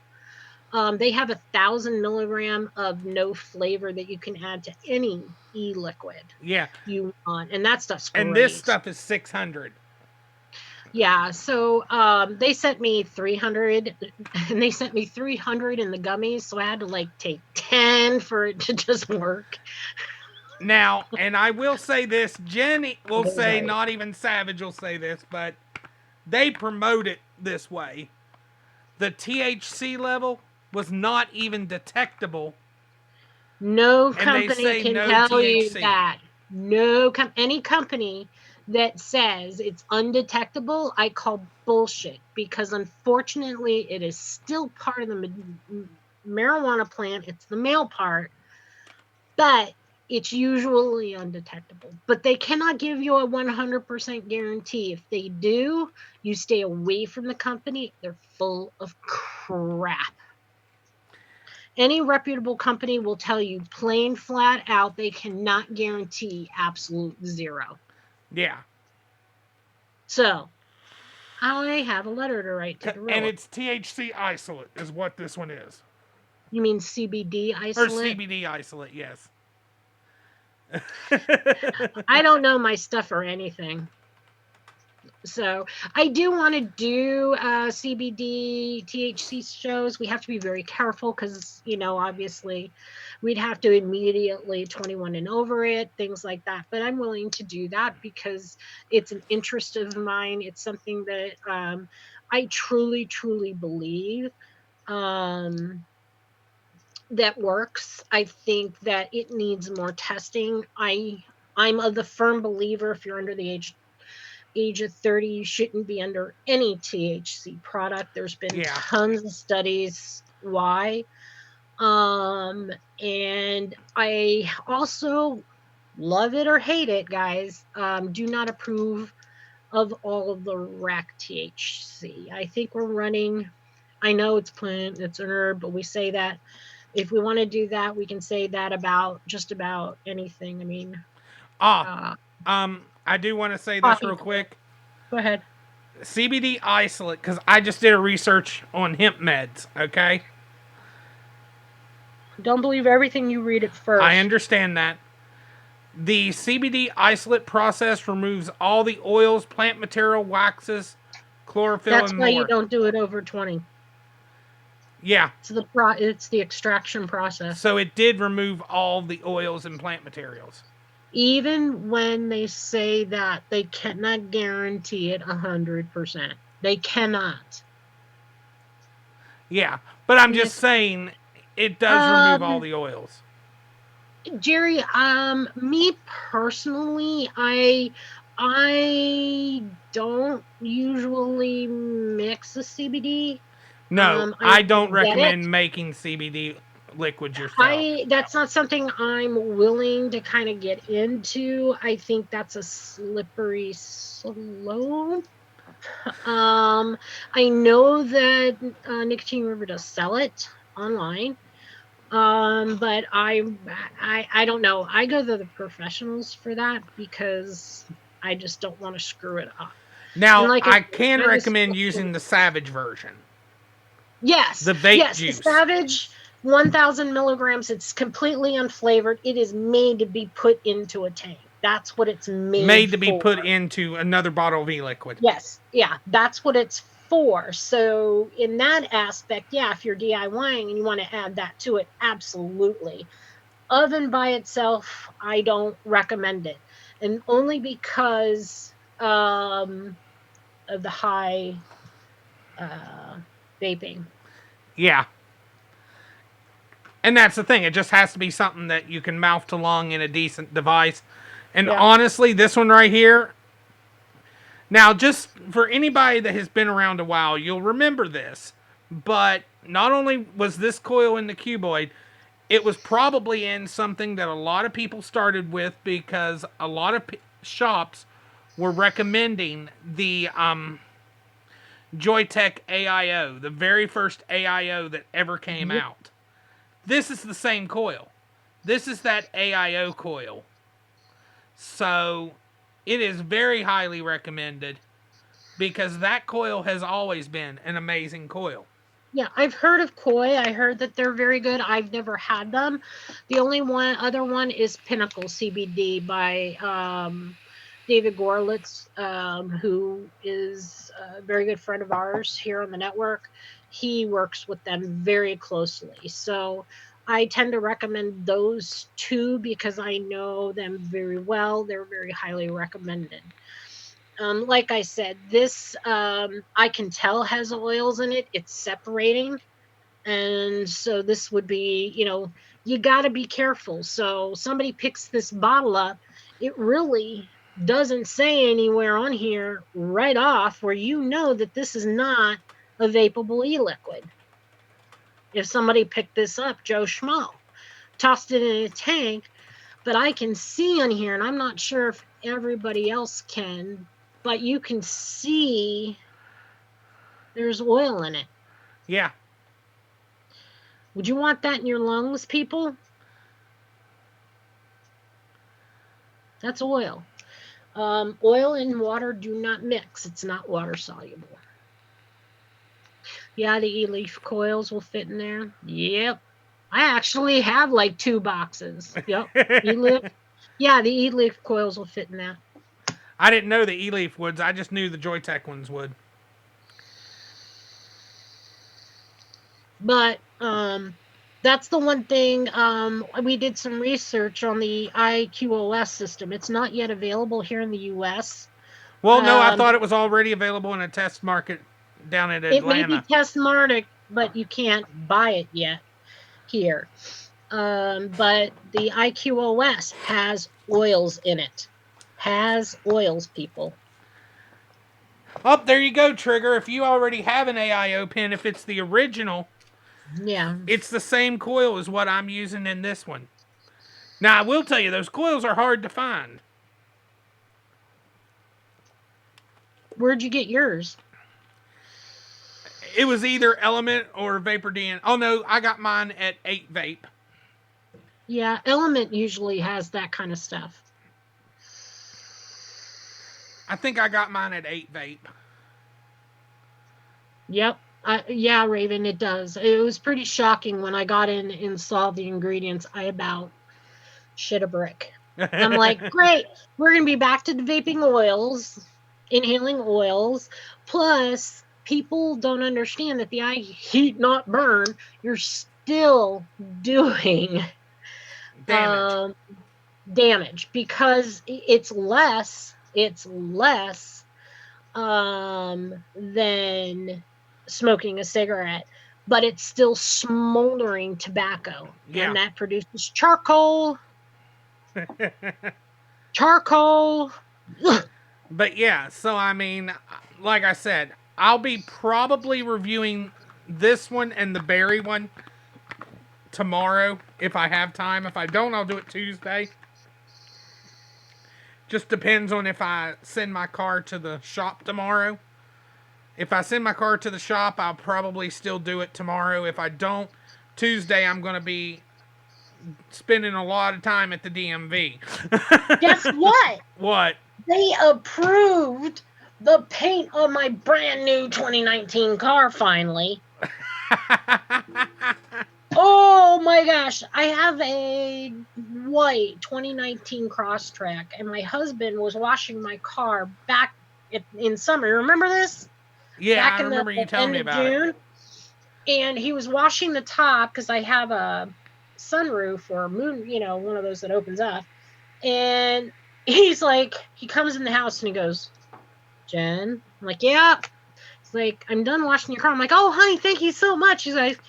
Speaker 2: They have 1,000 milligram of no flavor that you can add to any e-liquid.
Speaker 3: Yeah.
Speaker 2: You want, and that stuff's great.
Speaker 3: And this stuff is 600.
Speaker 2: Yeah, so they sent me 300 and they sent me 300 in the gummies, so I had to like take 10 for it to just work.
Speaker 3: Now, and I will say this, Jenn will
Speaker 2: Okay,
Speaker 3: say,
Speaker 2: sorry.
Speaker 3: not even Savage will say this, but they promote it this way. The THC level was not even detectable,
Speaker 2: No
Speaker 3: and they
Speaker 2: company
Speaker 3: say
Speaker 2: can
Speaker 3: no
Speaker 2: tell you
Speaker 3: THC.
Speaker 2: that. Any company that says it's undetectable, I call bullshit because unfortunately it is still part of the marijuana plant. It's the male part, but it's usually undetectable. But they cannot give you a 100% guarantee. If they do, you stay away from the company. They're full of crap. Any reputable company will tell you plain flat out they cannot guarantee absolute zero.
Speaker 3: Yeah.
Speaker 2: So I have a letter to write to
Speaker 3: And
Speaker 2: Gorilla.
Speaker 3: it's THC isolate is what this one is.
Speaker 2: You mean CBD
Speaker 3: Or
Speaker 2: isolate?
Speaker 3: CBD isolate, yes.
Speaker 2: I don't know my stuff or anything. So I do want to do CBD THC shows. We have to be very careful because, obviously we'd have to immediately 21 and over it, things like that. But I'm willing to do that because it's an interest of mine. It's something that I truly, truly believe that works. I think that it needs more testing. I'm of the firm believer if you're under the age of 30, you shouldn't be under any THC product. There's been
Speaker 3: Yeah.
Speaker 2: tons of studies why. And I also love it or hate it, guys. Do not approve of all of the rack THC. I think we're running. I know it's plant, it's an herb, but we say that if we want to do that, we can say that about just about anything. I mean, uh,
Speaker 3: I do want to say this
Speaker 2: coffee
Speaker 3: real
Speaker 2: plant.
Speaker 3: quick.
Speaker 2: Go ahead.
Speaker 3: CBD isolate, because I just did a research on hemp meds, okay?
Speaker 2: Don't believe everything you read at
Speaker 3: I
Speaker 2: first.
Speaker 3: understand that. The CBD isolate process removes all the oils, plant material, waxes, chlorophyll,
Speaker 2: That's
Speaker 3: and
Speaker 2: why you
Speaker 3: more.
Speaker 2: don't do it over 20.
Speaker 3: Yeah.
Speaker 2: It's the extraction process.
Speaker 3: So it did remove all the oils and plant materials.
Speaker 2: Even when they say that, they cannot guarantee it 100%. They cannot.
Speaker 3: Yeah. But I'm
Speaker 2: And
Speaker 3: just
Speaker 2: it's
Speaker 3: saying it does remove all
Speaker 2: um
Speaker 3: the oils.
Speaker 2: Jerry, me personally, I don't usually mix the CBD.
Speaker 3: No,
Speaker 2: I
Speaker 3: I
Speaker 2: will
Speaker 3: don't
Speaker 2: get it.
Speaker 3: recommend making CBD liquids yourself.
Speaker 2: That's not something I'm willing to kind of get into. I think that's a slippery slope. I know that Nicotine River does sell it online. But I don't know. I go to the professionals for that because I just don't want to screw it up. And
Speaker 3: Now,
Speaker 2: like I
Speaker 3: I
Speaker 2: said,
Speaker 3: can
Speaker 2: I was
Speaker 3: recommend using the Savage version.
Speaker 2: yes,
Speaker 3: The vape
Speaker 2: yes, the
Speaker 3: juice.
Speaker 2: Savage 1,000 milligrams. It's completely unflavored. It is made to be put into a tank. That's what it's made
Speaker 3: Made to be
Speaker 2: for.
Speaker 3: put into another bottle of e-liquid.
Speaker 2: Yes, yeah, that's what it's for. So in that aspect, yeah, if you're DIYing and you want to add that to it, absolutely. Oven by itself, I don't recommend it, and only because of the high vaping.
Speaker 3: Yeah. And that's the thing. It just has to be something that you can mouth to lung in a decent device. And
Speaker 2: Yeah.
Speaker 3: honestly, this one right here. Now, just for anybody that has been around a while, you'll remember this. But not only was this coil in the cuboid, it was probably in something that a lot of people started with because a lot of shops were recommending the Joytech AIO, the very first AIO that ever came
Speaker 2: Yep.
Speaker 3: out. This is the same coil. This is that AIO coil. So it is very highly recommended because that coil has always been an amazing coil.
Speaker 2: Yeah, I've heard of Koi. I heard that they're very good. I've never had them. The only other one is Pinnacle CBD by David Gorlitz, who is a very good friend of ours here on the network. He works with them very closely. So I tend to recommend those two because I know them very well. They're very highly recommended. Like I said, this I can tell has oils in it. It's separating. And so this would be, you got to be careful. So somebody picks this bottle up. It really doesn't say anywhere on here right off where you know that this is not a vapable e-liquid. If somebody picked this up, Joe Schmo, tossed it in a tank, but I can see on here, and I'm not sure if everybody else can, but you can see there's oil in it.
Speaker 3: Yeah.
Speaker 2: Would you want that in your lungs, people? That's oil. Oil and water do not mix. It's not water soluble. Yeah, the e-leaf coils will fit in there. Yep. I actually have like 2 boxes. Yep. E-leaf. Yeah, the e-leaf coils will fit in that.
Speaker 3: I didn't know the e-leaf would. I just knew the Joytech ones would.
Speaker 2: But that's the one thing. We did some research on the IQOS system. It's not yet available here in the U.S.
Speaker 3: Well, no, I thought it was already available in a test market down in Atlanta.
Speaker 2: It may be test market, but you can't buy it yet here. But the IQOS has oils in it. Has oils, people.
Speaker 3: Oh, there you go, Trigger. If you already have an AIO pen, if it's the original,
Speaker 2: yeah,
Speaker 3: it's the same coil as what I'm using in this one. Now, I will tell you, those coils are hard to find.
Speaker 2: Where'd you get yours?
Speaker 3: It was either Element or Vapor DN. Oh, no, I got mine at 8 Vape.
Speaker 2: Yeah, Element usually has that kind of stuff.
Speaker 3: I think I got mine at 8 Vape.
Speaker 2: Yep. Yeah, Raven, it does. It was pretty shocking when I got in and saw the ingredients. I about shit a brick. I'm like, great, we're going to be back to the vaping oils, inhaling oils. Plus, people don't understand that the I heat not burn. You're still doing damage because it's less than smoking a cigarette, but it's still smoldering tobacco.
Speaker 3: Yeah.
Speaker 2: And that produces charcoal.
Speaker 3: But yeah, so I mean, like I said, I'll be probably reviewing this one and the berry one tomorrow if I have time. If I don't, I'll do it Tuesday. Just depends on if I send my car to the shop tomorrow. If I send my car to the shop, I'll probably still do it tomorrow. If I don't, Tuesday I'm going to be spending a lot of time at the DMV.
Speaker 2: Guess what?
Speaker 3: What?
Speaker 2: They approved the paint on my brand new 2019 car finally. Oh my gosh. I have a white 2019 Crosstrek, and my husband was washing my car back in summer. Remember this?
Speaker 3: Yeah,
Speaker 2: back
Speaker 3: I remember you telling me about
Speaker 2: June.
Speaker 3: it.
Speaker 2: And he was washing the top because I have a sunroof or a moon, one of those that opens up. And he's like, he comes in the house and he goes, Jen? I'm like, yeah. He's like, I'm done washing your car. I'm like, oh, honey, thank you so much. He's like,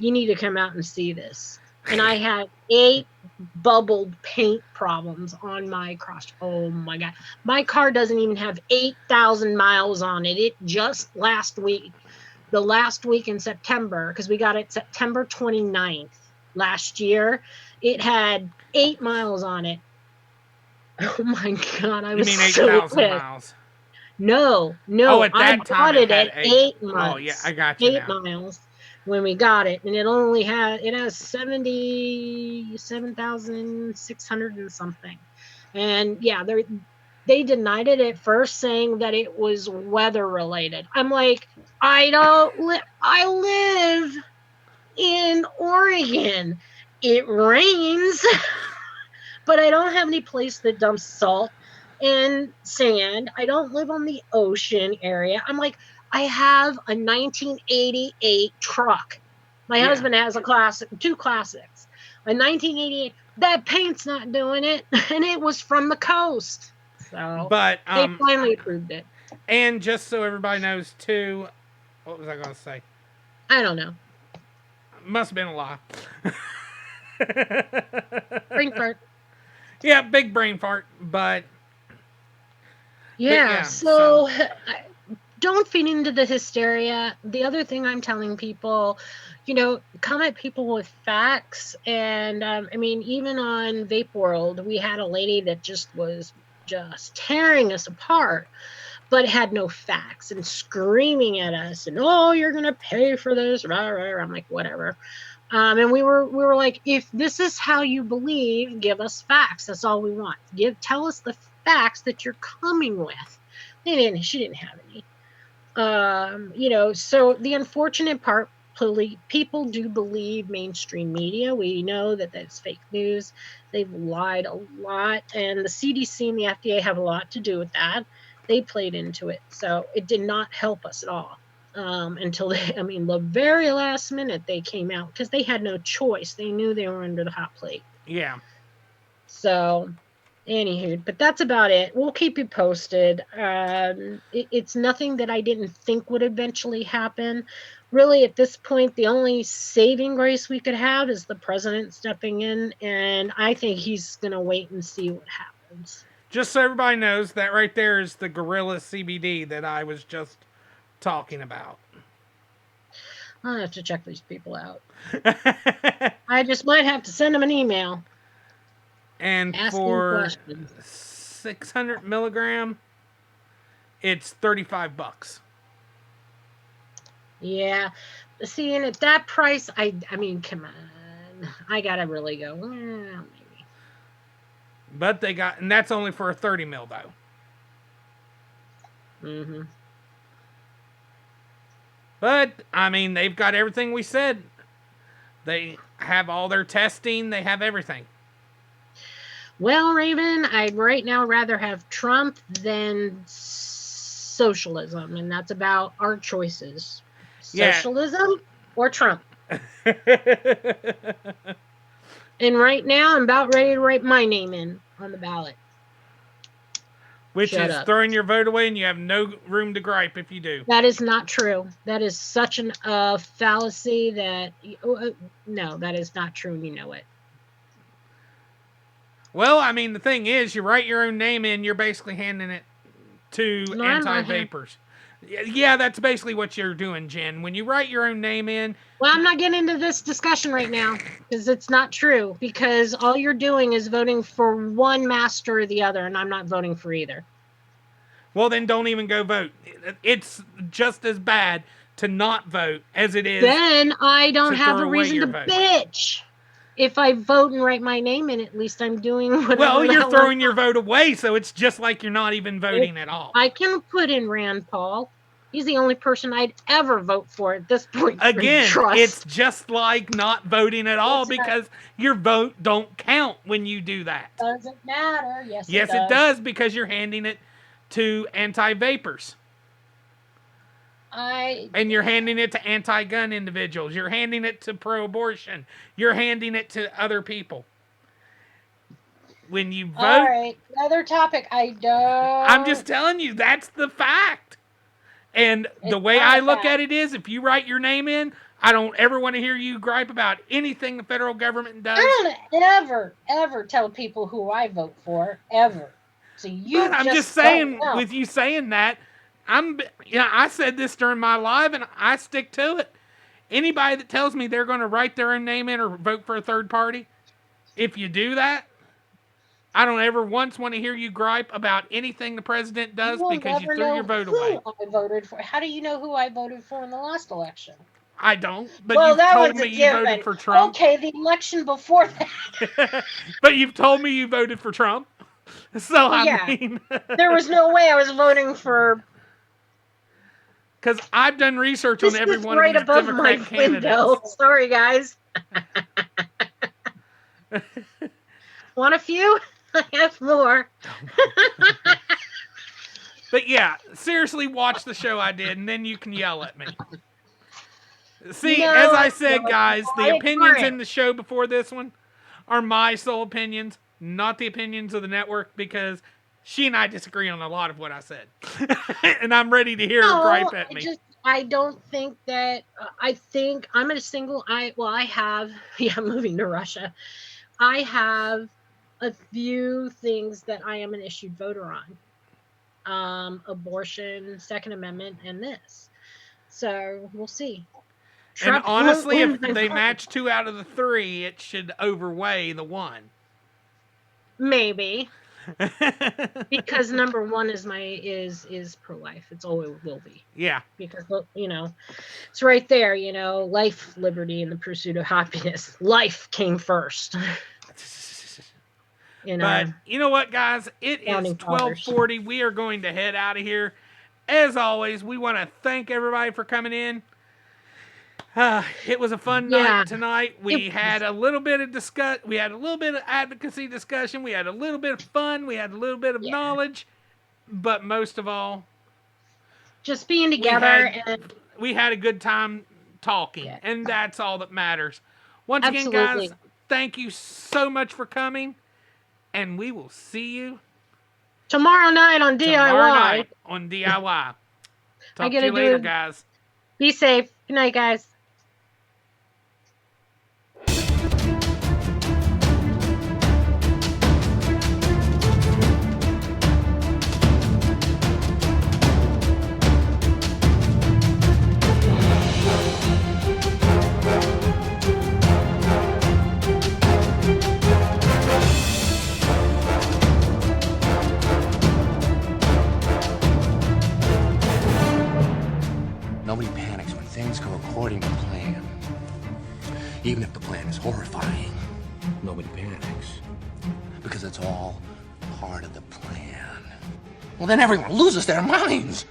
Speaker 2: you need to come out and see this. And I had 8 bubbled paint problems on my cross. Oh my God. My car doesn't even have 8,000 miles on it. It just the last week in September, because we got it September 29th last year, it had 8 miles on it. Oh my God. I was
Speaker 3: You mean
Speaker 2: so
Speaker 3: 8,000
Speaker 2: pissed.
Speaker 3: miles?
Speaker 2: No.
Speaker 3: Oh, at that
Speaker 2: I
Speaker 3: time
Speaker 2: bought it at 8 months.
Speaker 3: Oh, yeah, I got you
Speaker 2: 8
Speaker 3: now.
Speaker 2: miles when we got it, and it has 77,600 and something. And yeah, they denied it at first, saying that it was weather related. I'm like, I live in Oregon. It rains, but I don't have any place that dumps salt. in sand. I don't live on the ocean area. I'm like, I have a 1988 truck. My husband has a classic, 2 classics. A 1988, that paint's not doing it. And it was from the coast. So
Speaker 3: But
Speaker 2: they finally approved it.
Speaker 3: And just so everybody knows too, what was I going to say?
Speaker 2: I don't know.
Speaker 3: Must have been a lie.
Speaker 2: Brain fart.
Speaker 3: Yeah, big brain fart, but
Speaker 2: yeah, so don't feed into the hysteria. The other thing I'm telling people, come at people with facts. And I mean, even on Vape World, we had a lady that just was just tearing us apart, but had no facts and screaming at us and, oh, you're going to pay for this. Rah, rah, rah. I'm like, whatever. And we were like, if this is how you believe, give us facts. That's all we want. Tell us the facts that you're coming with. She didn't have any. So the unfortunate part, people do believe mainstream media. We know that that's fake news. They've lied a lot, and the CDC and the FDA have a lot to do with that. They played into it, so it did not help us at all. Until the very last minute they came out, because they had no choice. They knew they were under the hot plate.
Speaker 3: Yeah.
Speaker 2: So, anywho, but that's about it. We'll keep you posted. It's nothing that I didn't think would eventually happen. Really, at this point, the only saving grace we could have is the president stepping in, and I think he's going to wait and see what happens.
Speaker 3: Just so everybody knows, that right there is the Gorilla CBD that I was just talking about.
Speaker 2: I'll have to check these people out. I just might have to send them an email.
Speaker 3: And for 600 milligram, it's $35.
Speaker 2: Yeah. See, and at that price, I mean, come on. I gotta really go. Well, maybe.
Speaker 3: But and that's only for a 30 mil though.
Speaker 2: Mm-hmm.
Speaker 3: But, I mean, they've got everything we said. They have all their testing. They have everything.
Speaker 2: Well, Raven, I'd right now rather have Trump than socialism. And that's about our choices. Socialism or Trump. And right now, I'm about ready to write my name in on the ballot.
Speaker 3: Which is throwing your vote away, and you have no room to gripe if you do.
Speaker 2: That is not true. That is such an fallacy that... no, that is not true, and you know it.
Speaker 3: Well, I mean, the thing is, you write your own name in, you're basically handing it to anti-vapors. Yeah, that's basically what you're doing, Jen. When you write your own name in...
Speaker 2: Well, I'm not getting into this discussion right now, because it's not true. Because all you're doing is voting for one master or the other, and I'm not voting for either.
Speaker 3: Well, then don't even go vote. It's just as bad to not vote as it is.
Speaker 2: Then I don't have a reason to bitch. If I vote and write my name in, at least I'm doing whatever.
Speaker 3: Well, you're throwing your vote away, so it's just like you're not even voting at all.
Speaker 2: I can put in Rand Paul. He's the only person I'd ever vote for at this point.
Speaker 3: Again, it's just like not voting at all because your vote don't count when you do that.
Speaker 2: Doesn't matter. Yes,
Speaker 3: it does because you're handing it to anti-vapors. And you're handing it to anti-gun individuals. You're handing it to pro-abortion. You're handing it to other people. When you vote...
Speaker 2: All right, another topic.
Speaker 3: I'm just telling you, that's the fact. And the way I look at it is, if you write your name in, I don't ever want to hear you gripe about anything the federal government does.
Speaker 2: I don't ever tell people who I vote for, ever. So I'm
Speaker 3: just saying, with you saying that, I said this during my live, and I stick to it. Anybody that tells me they're going to write their own name in or vote for a third party, if you do that, I don't ever once want to hear you gripe about anything the president does because you threw your vote away.
Speaker 2: I voted for. How do you know who I voted for in the last election?
Speaker 3: I don't, but you've told me you voted for Trump.
Speaker 2: Okay, the election before that.
Speaker 3: But you've told me you voted for Trump. So, I mean...
Speaker 2: there was no way I was voting for...
Speaker 3: Because I've done research on every one of these Democrat candidates.
Speaker 2: Sorry, guys. Want a few? I have more.
Speaker 3: But yeah, seriously, watch the show I did, and then you can yell at me. See,
Speaker 2: No,
Speaker 3: as I
Speaker 2: I
Speaker 3: said,
Speaker 2: don't.
Speaker 3: guys, the
Speaker 2: I
Speaker 3: opinions
Speaker 2: ignore
Speaker 3: in the show before this one are my sole opinions, not the opinions of the network, because she and I disagree on a lot of what I said. And I'm ready to hear her gripe at me.
Speaker 2: I don't think that. I think I'm in a single. I have. Yeah, I'm moving to Russia. I have a few things that I am an issued voter on. Abortion, Second Amendment, and this. So we'll see.
Speaker 3: And
Speaker 2: Trump
Speaker 3: honestly,
Speaker 2: won't
Speaker 3: if
Speaker 2: win
Speaker 3: they
Speaker 2: my
Speaker 3: match 2 out of the 3, it should overweigh the 1.
Speaker 2: maybe because number one is is pro-life. It's always will be.
Speaker 3: Yeah.
Speaker 2: Because it's right there. Life, liberty, and the pursuit of happiness. Life came first.
Speaker 3: But you know what, guys? It is 12:40. We are going to head out of here. As always, we want to thank everybody for coming in. It was a fun night tonight. We had a little bit of We had a little bit of advocacy discussion. We had a little bit of fun. We had a little bit of knowledge. But most of all,
Speaker 2: just being together.
Speaker 3: We had a good time talking. Yeah. And that's all that matters. Once again, guys, thank you so much for coming. And we will see you
Speaker 2: tomorrow night on DIY.
Speaker 3: Talk to you later, guys.
Speaker 2: Be safe. Good night, guys.
Speaker 4: Nobody panics when things go according to plan. Even if the plan is horrifying, nobody panics. Because it's all part of the plan. Well, then everyone loses their minds.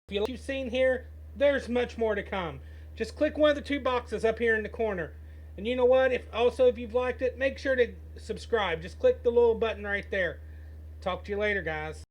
Speaker 3: If you like what you've seen here, there's much more to come. Just click one of the 2 boxes up here in the corner. And you know what? If you've liked it, make sure to subscribe. Just click the little button right there. Talk to you later, guys.